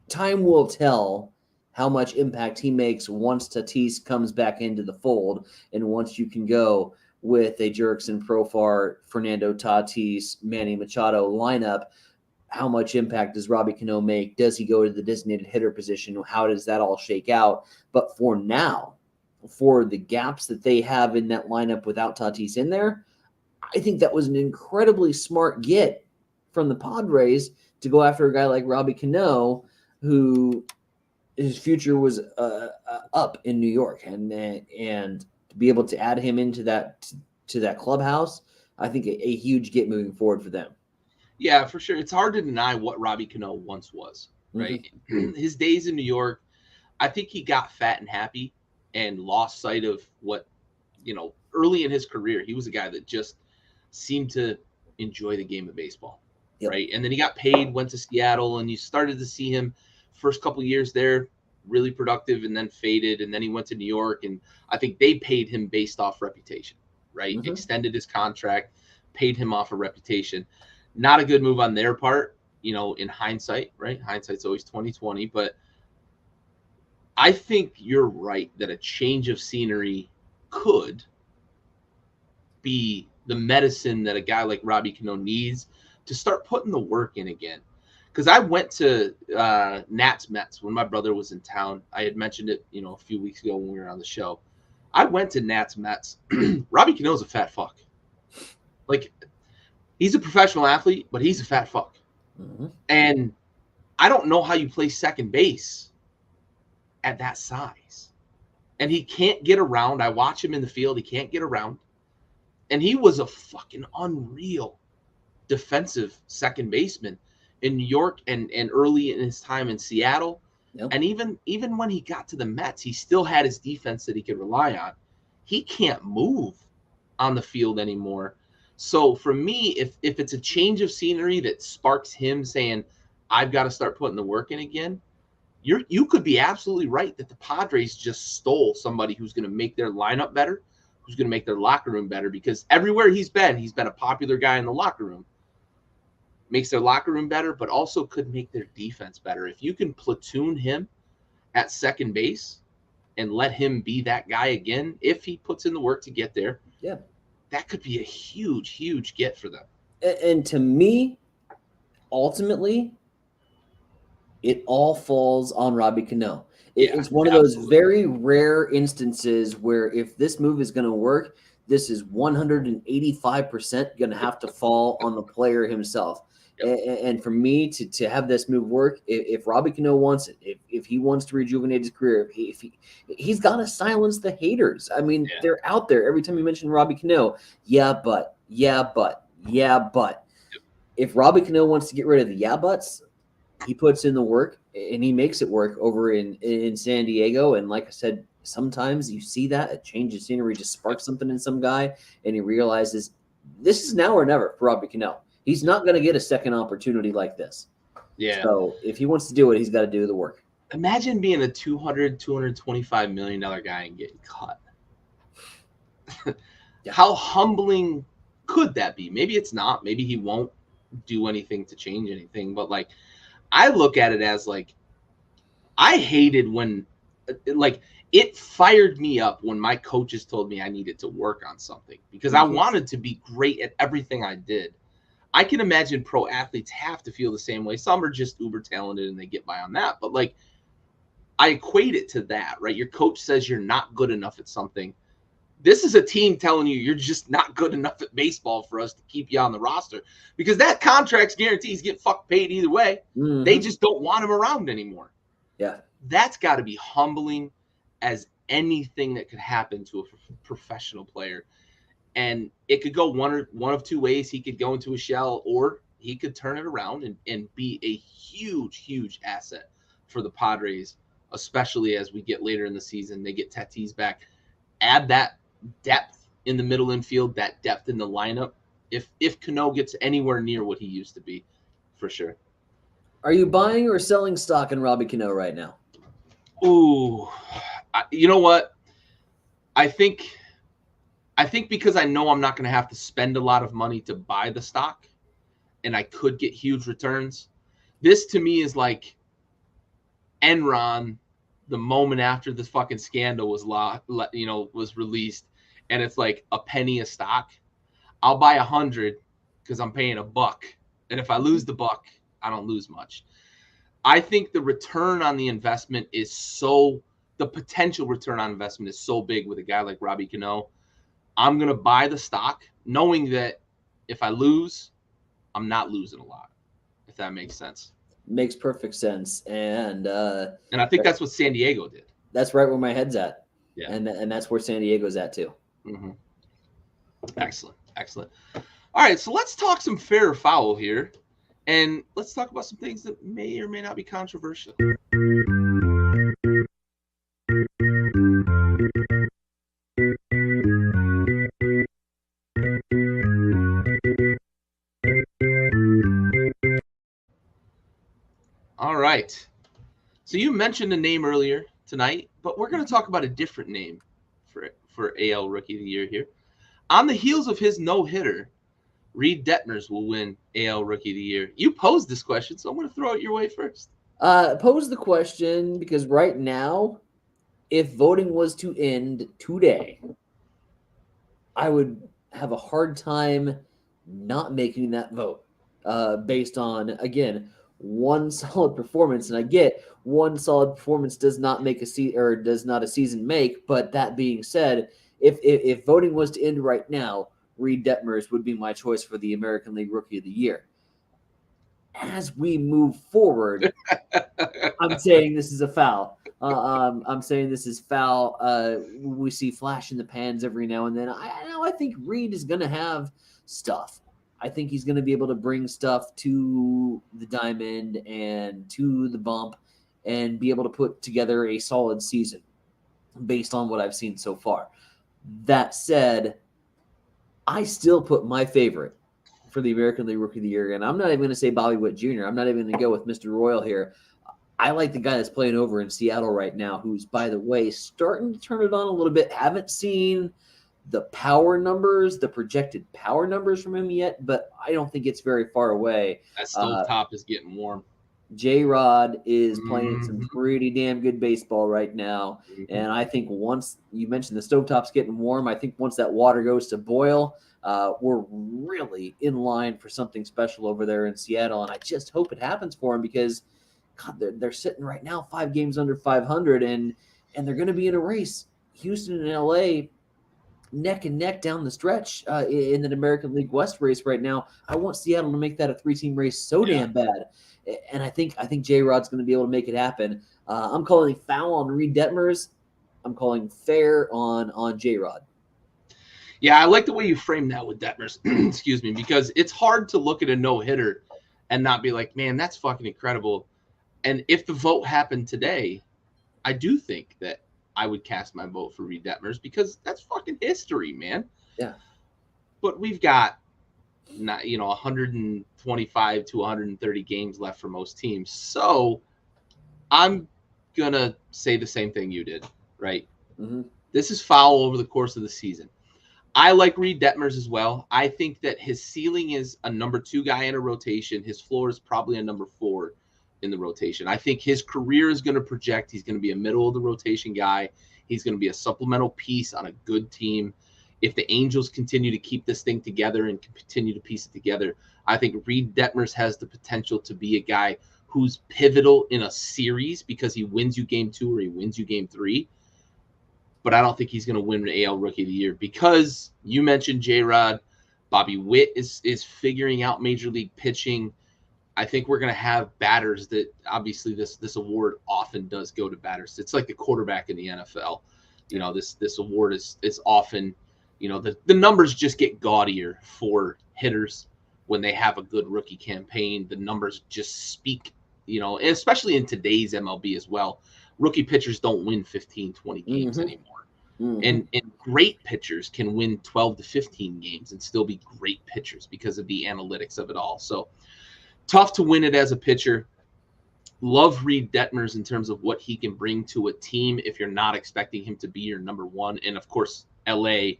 Time will tell how much impact he makes once Tatis comes back into the fold, and once you can go with a Jurickson Profar, Fernando Tatis, Manny Machado lineup. How much impact does Robbie Cano make? Does he go to the designated hitter position? How does that all shake out? But for now, for the gaps that they have in that lineup without Tatis in there, I think that was an incredibly smart get from the Padres to go after a guy like Robbie Cano, who his future was up in New York, and to be able to add him into that clubhouse, I think a huge get moving forward for them. Yeah, for sure. It's hard to deny what Robbie Cano once was, right? Mm-hmm. His days in New York, I think he got fat and happy and lost sight of what, early in his career, he was a guy that just seemed to enjoy the game of baseball, yep. Right? And then he got paid, went to Seattle, and you started to see him first couple years there, really productive, and then faded, and then he went to New York, and I think they paid him based off reputation, right? Mm-hmm. Extended his contract, paid him off a reputation. Not a good move on their part, in hindsight, right? Hindsight's always 20/20, but I think you're right that a change of scenery could be the medicine that a guy like Robbie Cano needs to start putting the work in again. Because I went to Nats Mets when my brother was in town. I had mentioned it, a few weeks ago when we were on the show. I went to Nats Mets. Robbie Cano's a fat fuck. Like, he's a professional athlete, but he's a fat fuck. And I don't know how you play second base at that size. And he can't get around. I watch him in the field. He can't get around. And he was a fucking unreal defensive second baseman in New York and early in his time in Seattle. Yep. And even when he got to the Mets, he still had his defense that he could rely on. He can't move on the field anymore. So for me, if it's a change of scenery that sparks him saying, I've got to start putting the work in again, you could be absolutely right that the Padres just stole somebody who's going to make their lineup better, who's going to make their locker room better, because everywhere he's been a popular guy in the locker room. Makes their locker room better, but also could make their defense better. If you can platoon him at second base and let him be that guy again, if he puts in the work to get there, yeah, that could be a huge, huge get for them. And to me, ultimately, it all falls on Robbie Cano. It's one of those very rare instances where if this move is going to work, this is 185% going to have to fall on the player himself. Yep. And for me to have this move work, if Robbie Cano wants it, if he wants to rejuvenate his career, if he's got to silence the haters. I mean, they're out there. Every time you mention Robbie Cano, but. Yep. If Robbie Cano wants to get rid of the yeah buts, he puts in the work and he makes it work over in San Diego. And like I said, sometimes you see that a change of scenery just sparks something in some guy, and he realizes this is now or never for Robbie Cano. He's not going to get a second opportunity like this. Yeah. So if he wants to do it, he's got to do the work. Imagine being a $225 million guy and getting cut. How humbling could that be? Maybe it's not. Maybe he won't do anything to change anything. But like, I look at it as like, I hated when, like, it fired me up when my coaches told me I needed to work on something because I wanted to be great at everything I did. I can imagine pro athletes have to feel the same way. Some are just uber talented and they get by on that. But like, I equate it to that, right? Your coach says you're not good enough at something. This is a team telling you you're just not good enough at baseball for us to keep you on the roster because that contract's guarantees get fucked paid either way. Mm-hmm. They just don't want him around anymore. Yeah. That's got to be humbling as anything that could happen to a professional player. And it could go one of two ways. He could go into a shell or he could turn it around and be a huge, huge asset for the Padres, especially as we get later in the season. They get Tatis back. Add that depth in the middle infield, that depth in the lineup. If Cano gets anywhere near what he used to be, for sure. Are you buying or selling stock in Robbie Cano right now? Ooh, you know what? I think because I know I'm not going to have to spend a lot of money to buy the stock, and I could get huge returns. This to me is like Enron. The moment after this fucking scandal was was released, and it's like a penny a stock. I'll buy 100 because I'm paying $1, and if I lose the $1, I don't lose much. I think the return on the investment the potential return on investment is so big with a guy like Robbie Cano. I'm gonna buy the stock, knowing that if I lose, I'm not losing a lot. If that makes sense. Makes perfect sense, and I think that's what San Diego did. That's right where my head's at. Yeah, and that's where San Diego's at too. Mm-hmm. Excellent. All right, so let's talk some fair or foul here, and let's talk about some things that may or may not be controversial. All right. So you mentioned a name earlier tonight, but we're going to talk about a different name for AL Rookie of the Year here. On the heels of his no-hitter, Reed Detmers will win AL Rookie of the Year. You posed this question, so I'm going to throw it your way first. Pose the question because right now, if voting was to end today, I would have a hard time not making that vote based on, again, one solid performance. And I get one solid performance does not make does not a season make. But that being said, if voting was to end right now, Reed Detmers would be my choice for the American League Rookie of the Year. as we move forward, I'm saying this is a foul. I'm saying this is foul. We see flash in the pans every now and then. I think Reed is going to have stuff. I think he's going to be able to bring stuff to the diamond and to the bump and be able to put together a solid season based on what I've seen so far. That said, I still put my favorite for the American League Rookie of the Year, and I'm not even going to say Bobby Witt Jr. I'm not even going to go with Mr. Royal here. I like the guy that's playing over in Seattle right now, who's, by the way, starting to turn it on a little bit. Haven't seen the power numbers, the projected power numbers from him yet, but I don't think it's very far away. That stovetop is getting warm. J-Rod is playing some pretty damn good baseball right now. And I think once you mentioned the stovetop's getting warm, I think once that water goes to boil, we're really in line for something special over there in Seattle. And I just hope it happens for him because, God, they're sitting right now 5 games under 500, and they're going to be in a race. Houston and LA neck and neck down the stretch in the American League West race right now. I want Seattle to make that a 3-team race so damn bad. And I think J-Rod's going to be able to make it happen. I'm calling foul on Reed Detmers. I'm calling fair on J-Rod. Yeah, I like the way you frame that with Detmers. Excuse me, because it's hard to look at a no-hitter and not be like, man, that's fucking incredible. And if the vote happened today, I do think that I would cast my vote for Reed Detmers because that's fucking history, man. Yeah. But we've got 125 to 130 games left for most teams. So I'm going to say the same thing you did, right? Mm-hmm. This is foul over the course of the season. I like Reed Detmers as well. I think that his ceiling is a number 2 guy in a rotation. His floor is probably a number 4 in the rotation. I think his career is going to project. He's going to be a middle of the rotation guy. He's going to be a supplemental piece on a good team. If the Angels continue to keep this thing together and continue to piece it together, I think Reed Detmers has the potential to be a guy who's pivotal in a series because he wins you game 2 or he wins you game 3. But I don't think he's going to win an AL Rookie of the Year because you mentioned J-Rod. Bobby Witt is figuring out Major League pitching. I think we're going to have batters that obviously this award often does go to batters. It's like the quarterback in the NFL. This award is often, the numbers just get gaudier for hitters when they have a good rookie campaign. The numbers just speak, and especially in today's MLB as well. Rookie pitchers don't win 15, 20 games anymore. And great pitchers can win 12 to 15 games and still be great pitchers because of the analytics of it all. So tough to win it as a pitcher. Love Reed Detmers in terms of what he can bring to a team if you're not expecting him to be your number 1. And, of course, LA,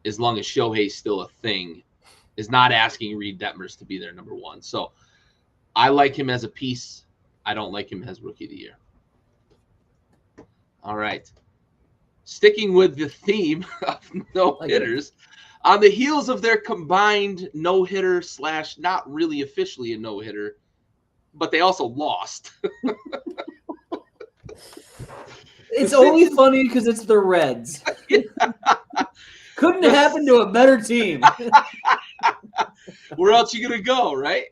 as long as Shohei's still a thing, is not asking Reed Detmers to be their number 1. So I like him as a piece. I don't like him as Rookie of the Year. All right. Sticking with the theme of no-hitters, on the heels of their combined no-hitter / not really officially a no-hitter, but they also lost. It's only funny because it's the Reds. Couldn't happen to a better team. Where else you going to go, right?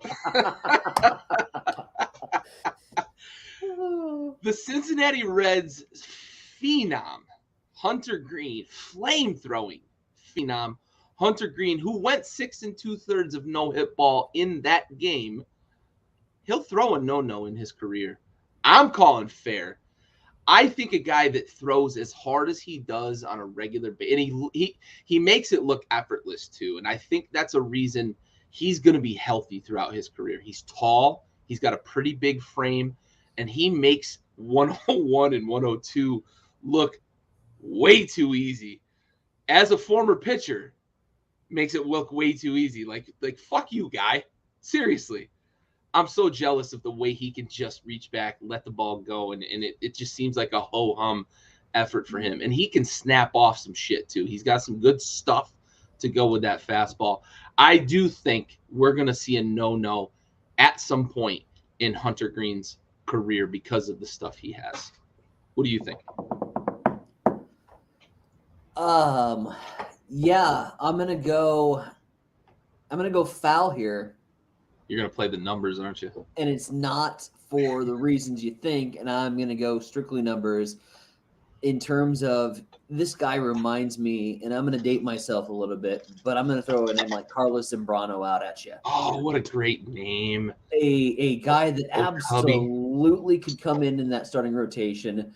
The Cincinnati Reds phenom, Hunter Green, flame-throwing phenom, Hunter Green, who went 6 2/3 of no-hit ball in that game, he'll throw a no-no in his career. I'm calling fair. I think a guy that throws as hard as he does on a regular basis, and he makes it look effortless too, and I think that's a reason he's going to be healthy throughout his career. He's tall, he's got a pretty big frame, and he makes 101 and 102 look way too easy. As a former pitcher, makes it look way too easy. Like fuck you, guy. Seriously. I'm so jealous of the way he can just reach back, let the ball go, and it just seems like a ho-hum effort for him. And he can snap off some shit, too. He's got some good stuff to go with that fastball. I do think we're going to see a no-no at some point in Hunter Green's career because of the stuff he has. What do you think? Yeah, I'm gonna go foul here. You're going to play the numbers, aren't you? And it's not for the reasons you think, and I'm going to go strictly numbers in terms of this guy reminds me, and I'm going to date myself a little bit, but I'm going to throw a name like Carlos Zambrano out at you. Oh, what a great name. A guy that absolutely could come in that starting rotation,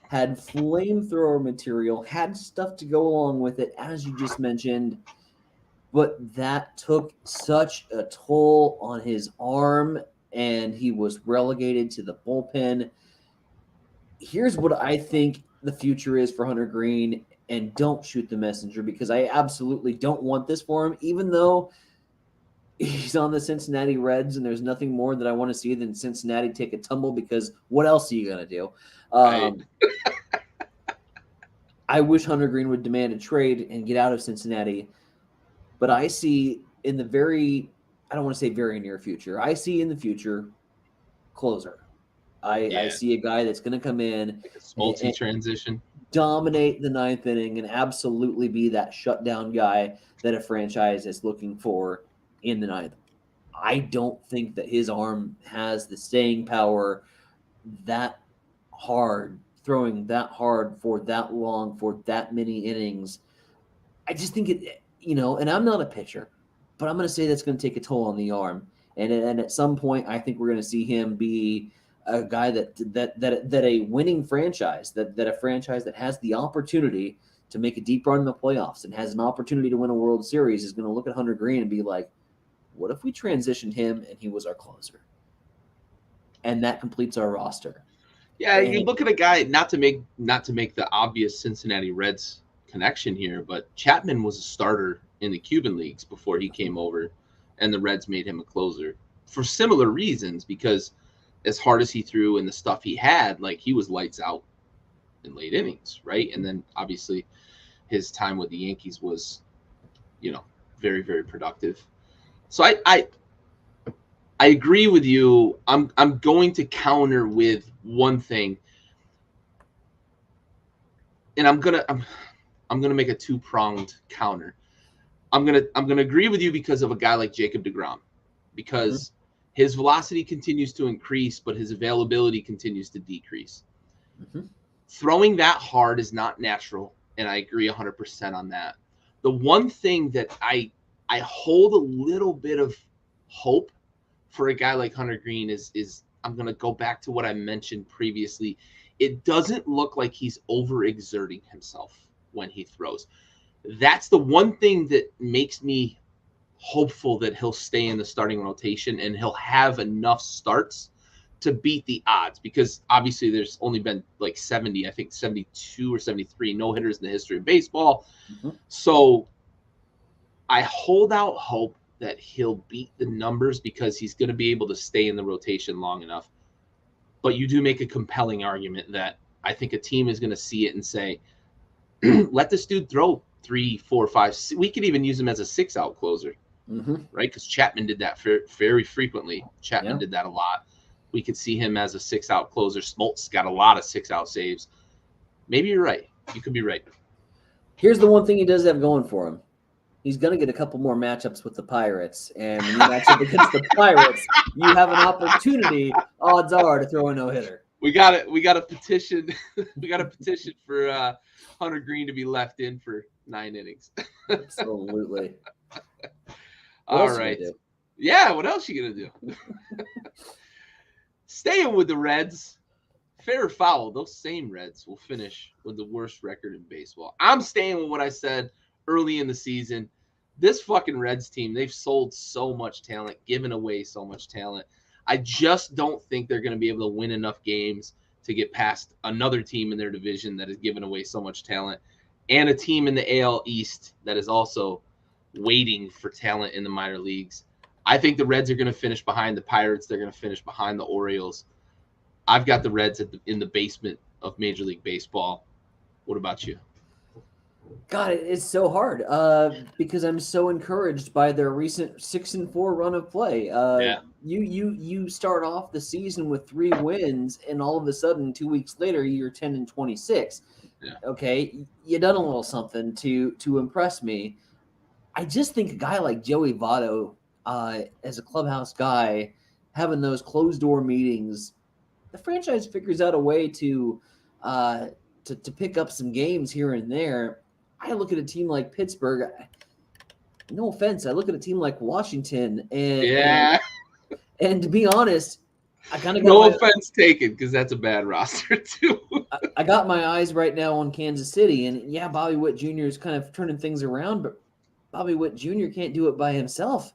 had flamethrower material, had stuff to go along with it, as you just mentioned, but that took such a toll on his arm, and he was relegated to the bullpen. Here's what I think the future is for Hunter Green, and don't shoot the messenger because I absolutely don't want this for him, even though he's on the Cincinnati Reds and there's nothing more that I want to see than Cincinnati take a tumble because what else are you going to do? Right. I wish Hunter Green would demand a trade and get out of Cincinnati, but I see in the I don't want to say very near future, I see in the future closer. I see a guy that's going to come in, like a Smoltz transition, dominate the ninth inning, and absolutely be that shutdown guy that a franchise is looking for in the ninth. I don't think that his arm has the staying power that hard, throwing that hard for that long, for that many innings. I just think it, and I'm not a pitcher, but I'm going to say that's going to take a toll on the arm. And at some point, I think we're going to see him be a guy that a winning franchise, that a franchise that has the opportunity to make a deep run in the playoffs and has an opportunity to win a World Series is going to look at Hunter Green and be like, what if we transitioned him and he was our closer? And that completes our roster. Yeah, you look at a guy, not to make the obvious Cincinnati Reds connection here, but Chapman was a starter in the Cuban leagues before he came over, and the Reds made him a closer for similar reasons, because as hard as he threw and the stuff he had, like, he was lights out in late innings, right? And then obviously his time with the Yankees was, very, very productive. So I agree with you. I'm going to counter with one thing, and I'm gonna make a two-pronged counter. I'm gonna agree with you because of a guy like Jacob deGrom, because his velocity continues to increase, but his availability continues to decrease. Throwing that hard is not natural, and I agree 100% on that. The one thing that I hold a little bit of hope for a guy like Hunter Green is I'm going to go back to what I mentioned previously. It doesn't look like he's overexerting himself when he throws. That's the one thing that makes me hopeful that he'll stay in the starting rotation and he'll have enough starts to beat the odds, because obviously there's only been like 72 or 73 no-hitters in the history of baseball. So I hold out hope that he'll beat the numbers because he's going to be able to stay in the rotation long enough. But you do make a compelling argument that I think a team is going to see it and say, let this dude throw 3, 4, 5. We could even use him as a 6-out closer, right? Because Chapman did that very frequently. Chapman did that a lot. We could see him as a 6-out closer. Smoltz got a lot of 6-out saves. Maybe you're right. You could be right. Here's the one thing he does have going for him. He's going to get a couple more matchups with the Pirates. And when you match up against the Pirates, you have an opportunity, odds are, to throw a no-hitter. We got it. We got a petition. We got a petition for Hunter Green to be left in for 9 innings. Absolutely. All right. Yeah, what else you going to do? Staying with the Reds, fair or foul, those same Reds will finish with the worst record in baseball. I'm staying with what I said early in the season. This fucking Reds team, they've sold so much talent, given away so much talent. I just don't think they're going to be able to win enough games to get past another team in their division that has given away so much talent, and a team in the AL East that is also waiting for talent in the minor leagues. I think the Reds are going to finish behind the Pirates. They're going to finish behind the Orioles. I've got the Reds in the basement of Major League Baseball. What about you? God, it's so hard because I'm so encouraged by their recent 6-4 run of play. You start off the season with 3 wins, and all of a sudden, 2 weeks later, you're 10-26. Yeah. Okay, you done a little something to impress me. I just think a guy like Joey Votto as a clubhouse guy, having those closed door meetings, the franchise figures out a way to pick up some games here and there. I look at a team like Pittsburgh. No offense, I look at a team like Washington, and to be honest, I kind of got no offense taken, because that's a bad roster too. I got my eyes right now on Kansas City, and yeah, Bobby Witt Jr. is kind of turning things around, but Bobby Witt Jr. can't do it by himself.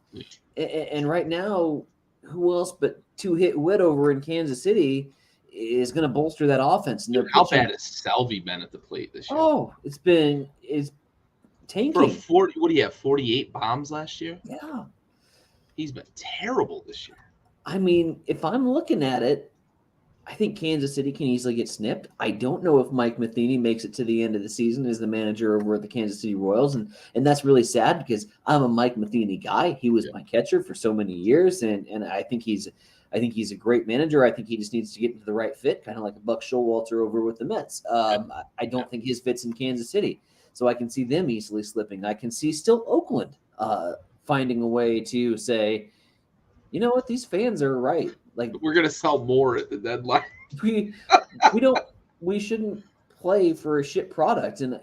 And right now, who else but two-hit Witt over in Kansas City is going to bolster that offense? And how bad has Salvi been at the plate this year? Oh, it's tanking. For what do you have? 48 bombs last year? Yeah, he's been terrible this year. I mean, if I'm looking at it, I think Kansas City can easily get snipped. I don't know if Mike Matheny makes it to the end of the season as the manager over at the Kansas City Royals, and that's really sad because I'm a Mike Matheny guy. He was my catcher for so many years, and I think he's a great manager. I think he just needs to get into the right fit, kind of like a Buck Showalter over with the Mets. I don't think his fit's in Kansas City, so I can see them easily slipping. I can see still Oakland finding a way to say, you know what, these fans are right. Like, we're gonna sell more at the deadline. We shouldn't play for a shit product, and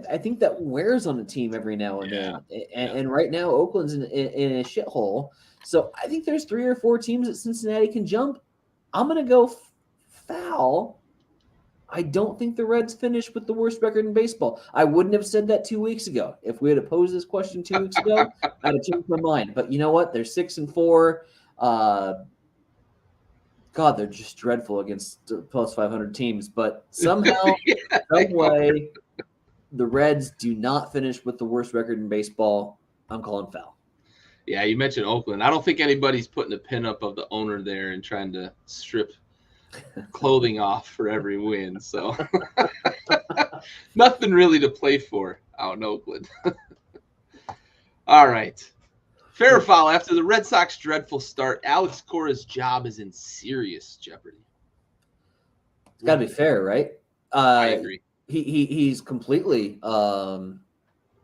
I think that wears on a team every now and then. And right now, Oakland's in a shithole. So I think there's 3 or 4 teams that Cincinnati can jump. I'm gonna go foul. I don't think the Reds finished with the worst record in baseball. I wouldn't have said that 2 weeks ago. If we had posed this question 2 weeks ago, I'd have changed my mind. But you know what? They're 6-4. God, they're just dreadful against plus 500 teams. But somehow, some way, the Reds do not finish with the worst record in baseball. I'm calling foul. Yeah, you mentioned Oakland. I don't think anybody's putting a pinup of the owner there and trying to strip clothing off for every win. So nothing really to play for out in Oakland. All right. Fair or foul, after the Red Sox dreadful start, Alex Cora's job is in serious jeopardy. It's got to be fair, right? I agree. He's completely on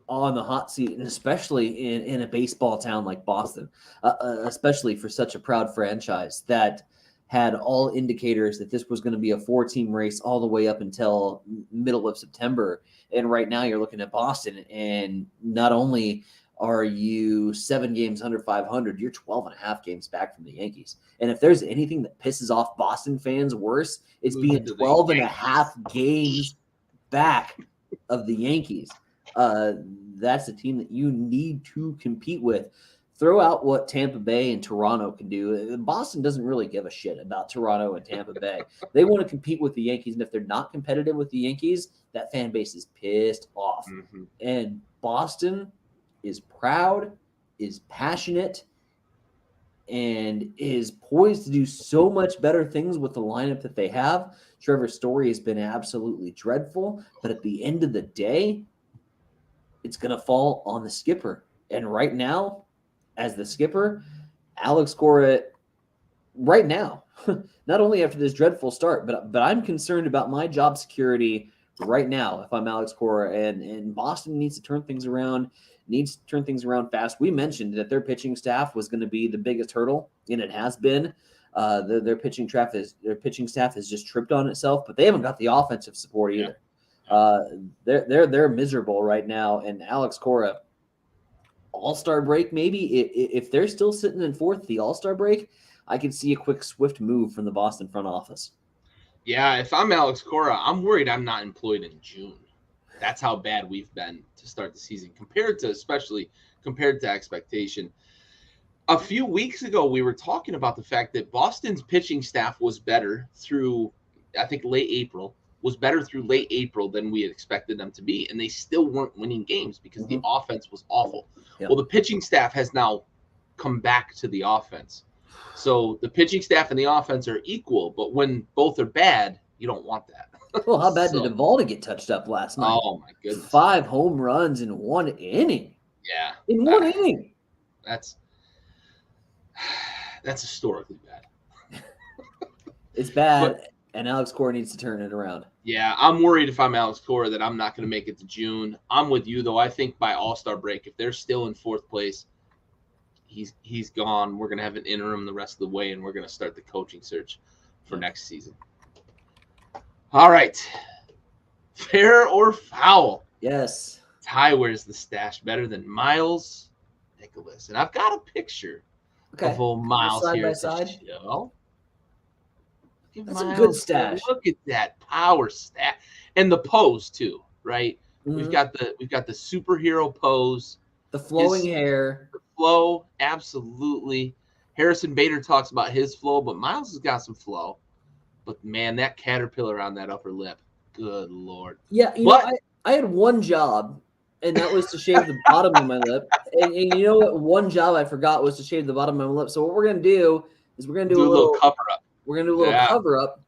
the hot seat, and especially in a baseball town like Boston, especially for such a proud franchise that had all indicators that this was going to be a 4-team race all the way up until middle of September. And right now you're looking at Boston, and not only are you 7 games under 500, you're 12 and a half games back from the Yankees. And if there's anything that pisses off Boston fans worse, it's being 12 and a half games back of the Yankees. That's a team that you need to compete with. Throw out what Tampa Bay and Toronto can do. Boston doesn't really give a shit about Toronto and Tampa Bay. They want to compete with the Yankees, and if they're not competitive with the Yankees, that fan base is pissed off. Mm-hmm. And Boston is proud, is passionate, and is poised to do so much better things with the lineup that they have. Trevor Story has been absolutely dreadful, but at the end of the day, it's going to fall on the skipper. And right now, as the skipper, Alex Cora, right now, not only after this dreadful start, but I'm concerned about my job security right now if I'm Alex Cora, and Boston needs to turn things around. Fast. We mentioned that their pitching staff was going to be the biggest hurdle, and it has been. Their pitching staff has just tripped on itself, but they haven't got the offensive support either. They're miserable right now, and Alex Cora, All-Star break maybe. If they're still sitting in fourth, the All-Star break, I could see a quick, swift move from the Boston front office. Yeah, if I'm Alex Cora, I'm worried I'm not employed in June. That's how bad we've been to start the season, especially compared to expectation. A few weeks ago, we were talking about the fact that Boston's pitching staff was better through, I think, late April than we had expected them to be. And they still weren't winning games because the offense was awful. Yep. Well, the pitching staff has now come back to the offense. So the pitching staff and the offense are equal, but when both are bad, you don't want that. Well, how bad did Evaldi get touched up last night? Oh, my goodness. 5 home runs in 1 inning. Yeah. In 1 inning. That's historically bad. It's bad, and Alex Cora needs to turn it around. Yeah, I'm worried if I'm Alex Cora that I'm not going to make it to June. I'm with you, though. I think by All-Star break, if they're still in fourth place, he's gone. We're gonna have an interim the rest of the way, and we're gonna start the coaching search for next season. All right, fair or foul? Yes. Ty wears the stash better than Miles Nicholas, and I've got a picture of old Miles side here by to side. show. That's a good Miles, stash. look at that power stash and the pose too, right? Mm-hmm. We've got the superhero pose, the flowing hair, the flow, absolutely. Harrison Bader talks about his flow, but Miles has got some flow. But man, that caterpillar on that upper lip, good Lord. Yeah, I had one job, and that was to shave the bottom of my lip. And you know what? One job I forgot was to shave the bottom of my lip. So what we're gonna do is we're gonna do a little cover up. We're gonna do a little cover up.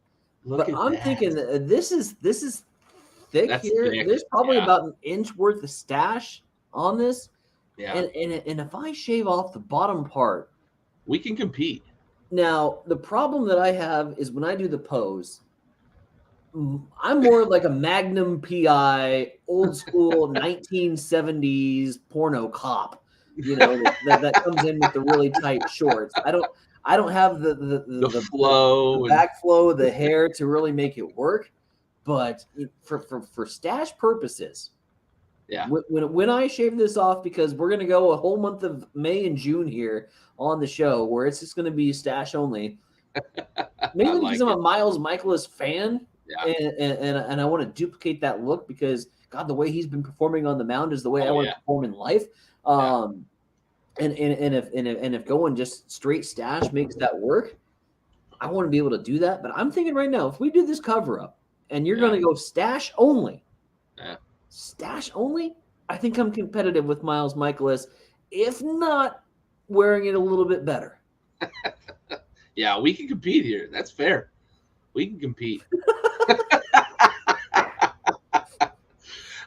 But I'm thinking that this is thick. That's here. Thick. There's probably about an inch worth of stash on this. Yeah. And if I shave off the bottom part, we can compete. Now, the problem that I have is when I do the pose, I'm more like a Magnum PI, old school 1970s porno cop, that comes in with the really tight shorts. I don't have the flow, the back flow, the hair to really make it work. But for stash purposes, when I shave this off, because we're gonna go a whole month of May and June here on the show where it's just gonna be stash only. Mainly because I'm a Miles Michaelis fan. Yeah. And I want to duplicate that look because God, the way he's been performing on the mound is the way I want to perform in life. And if going just straight stash makes that work, I want to be able to do that. But I'm thinking right now, if we do this cover up and you're going to go stash only, I think I'm competitive with Miles Michaelis, if not wearing it a little bit better. Yeah, we can compete here. That's fair. We can compete.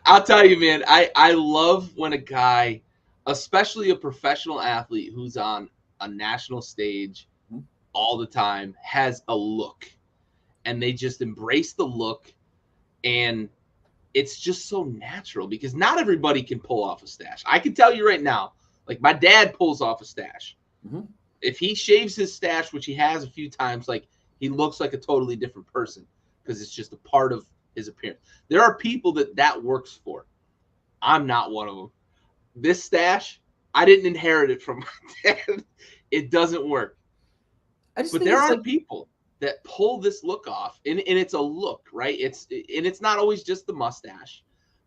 I'll tell you, man, I love when a guy, especially a professional athlete who's on a national stage all the time, has a look. And they just embrace the look. And it's just so natural because not everybody can pull off a stash. I can tell you right now, like my dad pulls off a stash. Mm-hmm. If he shaves his stash, which he has a few times, like he looks like a totally different person because it's just a part of his appearance. There are people that works for. I'm not one of them. This stash, I didn't inherit it from my dad. It doesn't work. But there are people that pull this look off, and it's a look, right? It's not always just the mustache,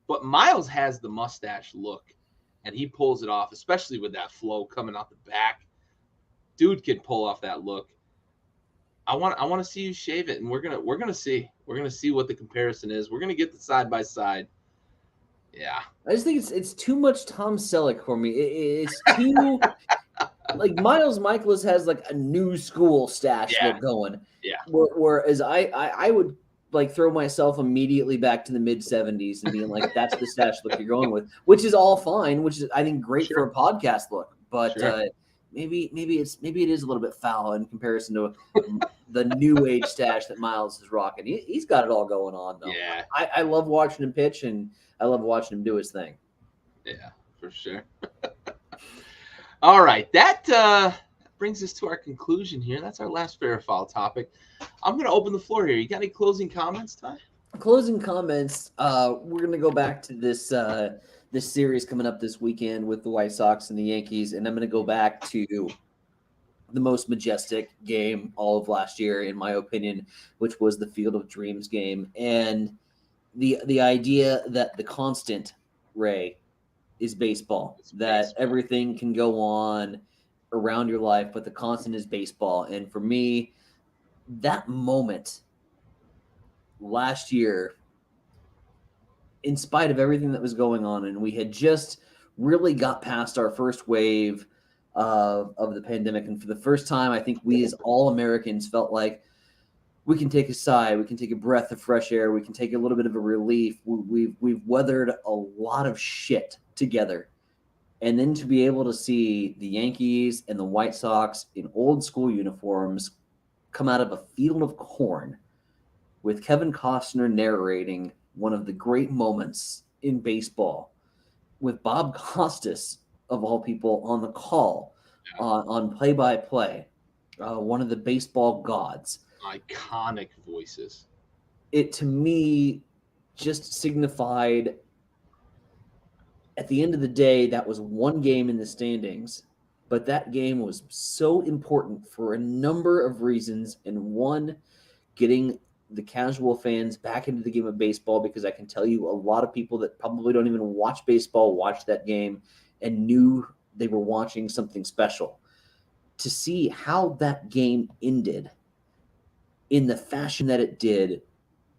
but Miles has the mustache look, and he pulls it off, especially with that flow coming out the back. Dude can pull off that look. I want to see you shave it, and we're gonna see what the comparison is. We're gonna get the side by side. Yeah, I just think it's too much Tom Selleck for me. It's too like Miles Michaelis has like a new school stash look going. Yeah. Whereas I would like throw myself immediately back to the mid 70s and being like, that's the stash look you're going with, which is all fine, which is I think great for a podcast look, but. Maybe it is a little bit foul in comparison to the new age stash that Miles is rocking. He's got it all going on though. Yeah. I love watching him pitch and I love watching him do his thing. Yeah, for sure. All right, that brings us to our conclusion here. That's our last fair or foul topic. I'm going to open the floor here. You got any closing comments, Ty? Closing comments. We're going to go back to this series coming up this weekend with the White Sox and the Yankees, and I'm going to go back to the most majestic game all of last year, in my opinion, which was the Field of Dreams game. And the idea that the constant, Ray, is baseball, that everything can go on around your life, but the constant is baseball. And for me, that moment last year, in spite of everything that was going on, and we had just really got past our first wave of the pandemic, and for the first time, I think we as all Americans felt like we can take a sigh, we can take a breath of fresh air, we can take a little bit of a relief. We've weathered a lot of shit together, and then to be able to see the Yankees and the White Sox in old school uniforms come out of a field of corn with Kevin Costner narrating one of the great moments in baseball, with Bob Costas, of all people, on the call, on play-by-play, one of the baseball gods. Iconic voices. It, to me, just signified, at the end of the day, that was one game in the standings, but that game was so important for a number of reasons. And one, getting the casual fans back into the game of baseball, because I can tell you a lot of people that probably don't even watch baseball watched that game and knew they were watching something special. To see how that game ended in the fashion that it did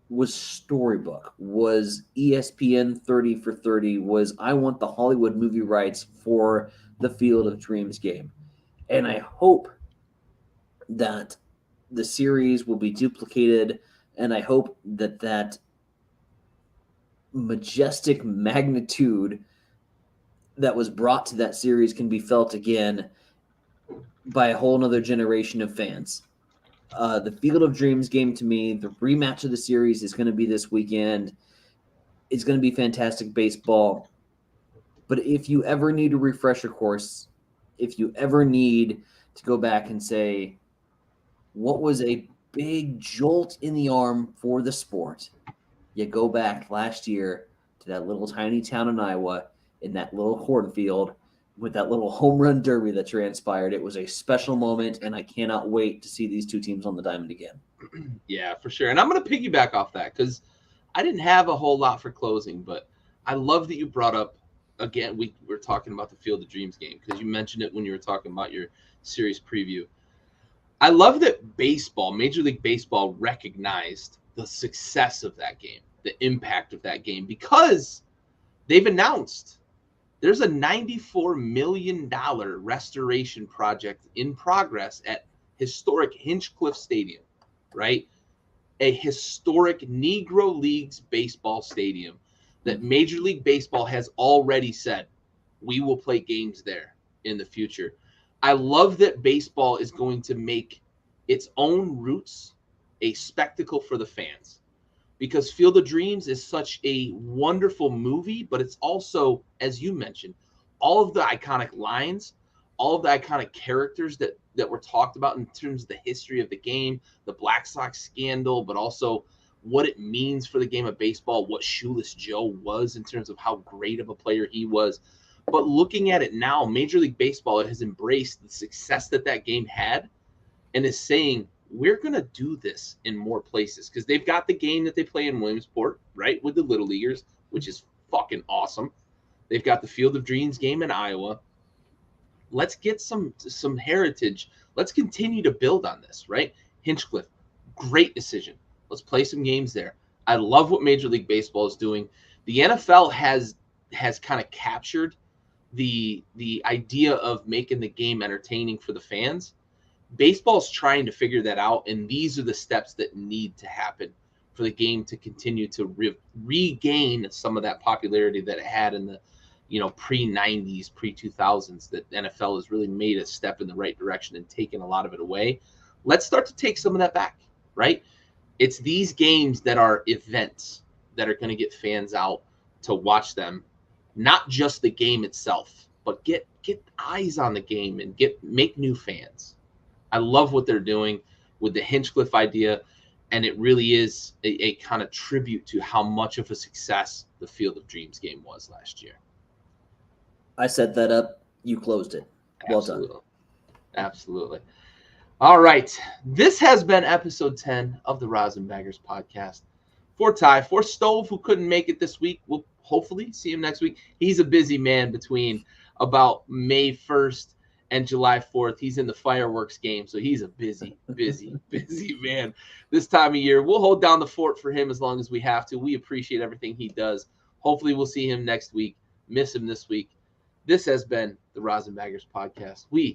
was storybook, was ESPN 30 for 30, was I want the Hollywood movie rights for the Field of Dreams game. And I hope that the series will be duplicated, and I hope that that majestic magnitude that was brought to that series can be felt again by a whole nother generation of fans. The Field of Dreams game, to me, the rematch of the series is going to be this weekend. It's going to be fantastic baseball. But if you ever need a refresher course, if you ever need to go back and say, what was a big jolt in the arm for the sport, you go back last year to that little tiny town in Iowa, in that little cornfield, with that little home run derby that transpired. It was a special moment, and I cannot wait to see these two teams on the diamond again. Yeah, for sure. And I'm going to piggyback off that because I didn't have a whole lot for closing, but I love that you brought up, again, we were talking about the Field of Dreams game because you mentioned it when you were talking about your series preview. I love that baseball, Major League Baseball, recognized the success of that game, the impact of that game, because they've announced there's a $94 million restoration project in progress at historic Hinchcliffe Stadium, right? A historic Negro Leagues baseball stadium that Major League Baseball has already said we will play games there in the future. I love that baseball is going to make its own roots a spectacle for the fans, because Field of Dreams is such a wonderful movie, but it's also, as you mentioned, all of the iconic lines, all of the iconic characters that were talked about in terms of the history of the game, the Black Sox scandal, but also what it means for the game of baseball, what Shoeless Joe was in terms of how great of a player he was. But looking at it now, Major League Baseball has embraced the success that that game had and is saying, we're going to do this in more places, because they've got the game that they play in Williamsport, right, with the Little Leaguers, which is fucking awesome. They've got the Field of Dreams game in Iowa. Let's get some heritage. Let's continue to build on this, right? Hinchcliffe, great decision. Let's play some games there. I love what Major League Baseball is doing. The NFL has kind of captured the idea of making the game entertaining for the fans. Baseball's trying to figure that out, and these are the steps that need to happen for the game to continue to regain some of that popularity that it had in the pre-90s, pre-2000s. That NFL has really made a step in the right direction and taken a lot of it away. Let's start to take some of that back, right? It's these games that are events that are going to get fans out to watch them, not just the game itself, but get eyes on the game and make new fans. I love what they're doing with the Hinchcliffe idea, and it really is a kind of tribute to how much of a success the Field of Dreams game was last year. I set that up. You closed it. Well Absolutely. Done. Absolutely. All right. This has been episode 10 of the RosinBaggers podcast. For Ty, for Stove, who couldn't make it this week, we'll hopefully see him next week. He's a busy man between about May 1st and July 4th. He's in the fireworks game, so he's a busy man this time of year. We'll hold down the fort for him as long as we have to. We appreciate everything he does. Hopefully we'll see him next week. Miss him this week. This has been the RosinBaggers podcast. We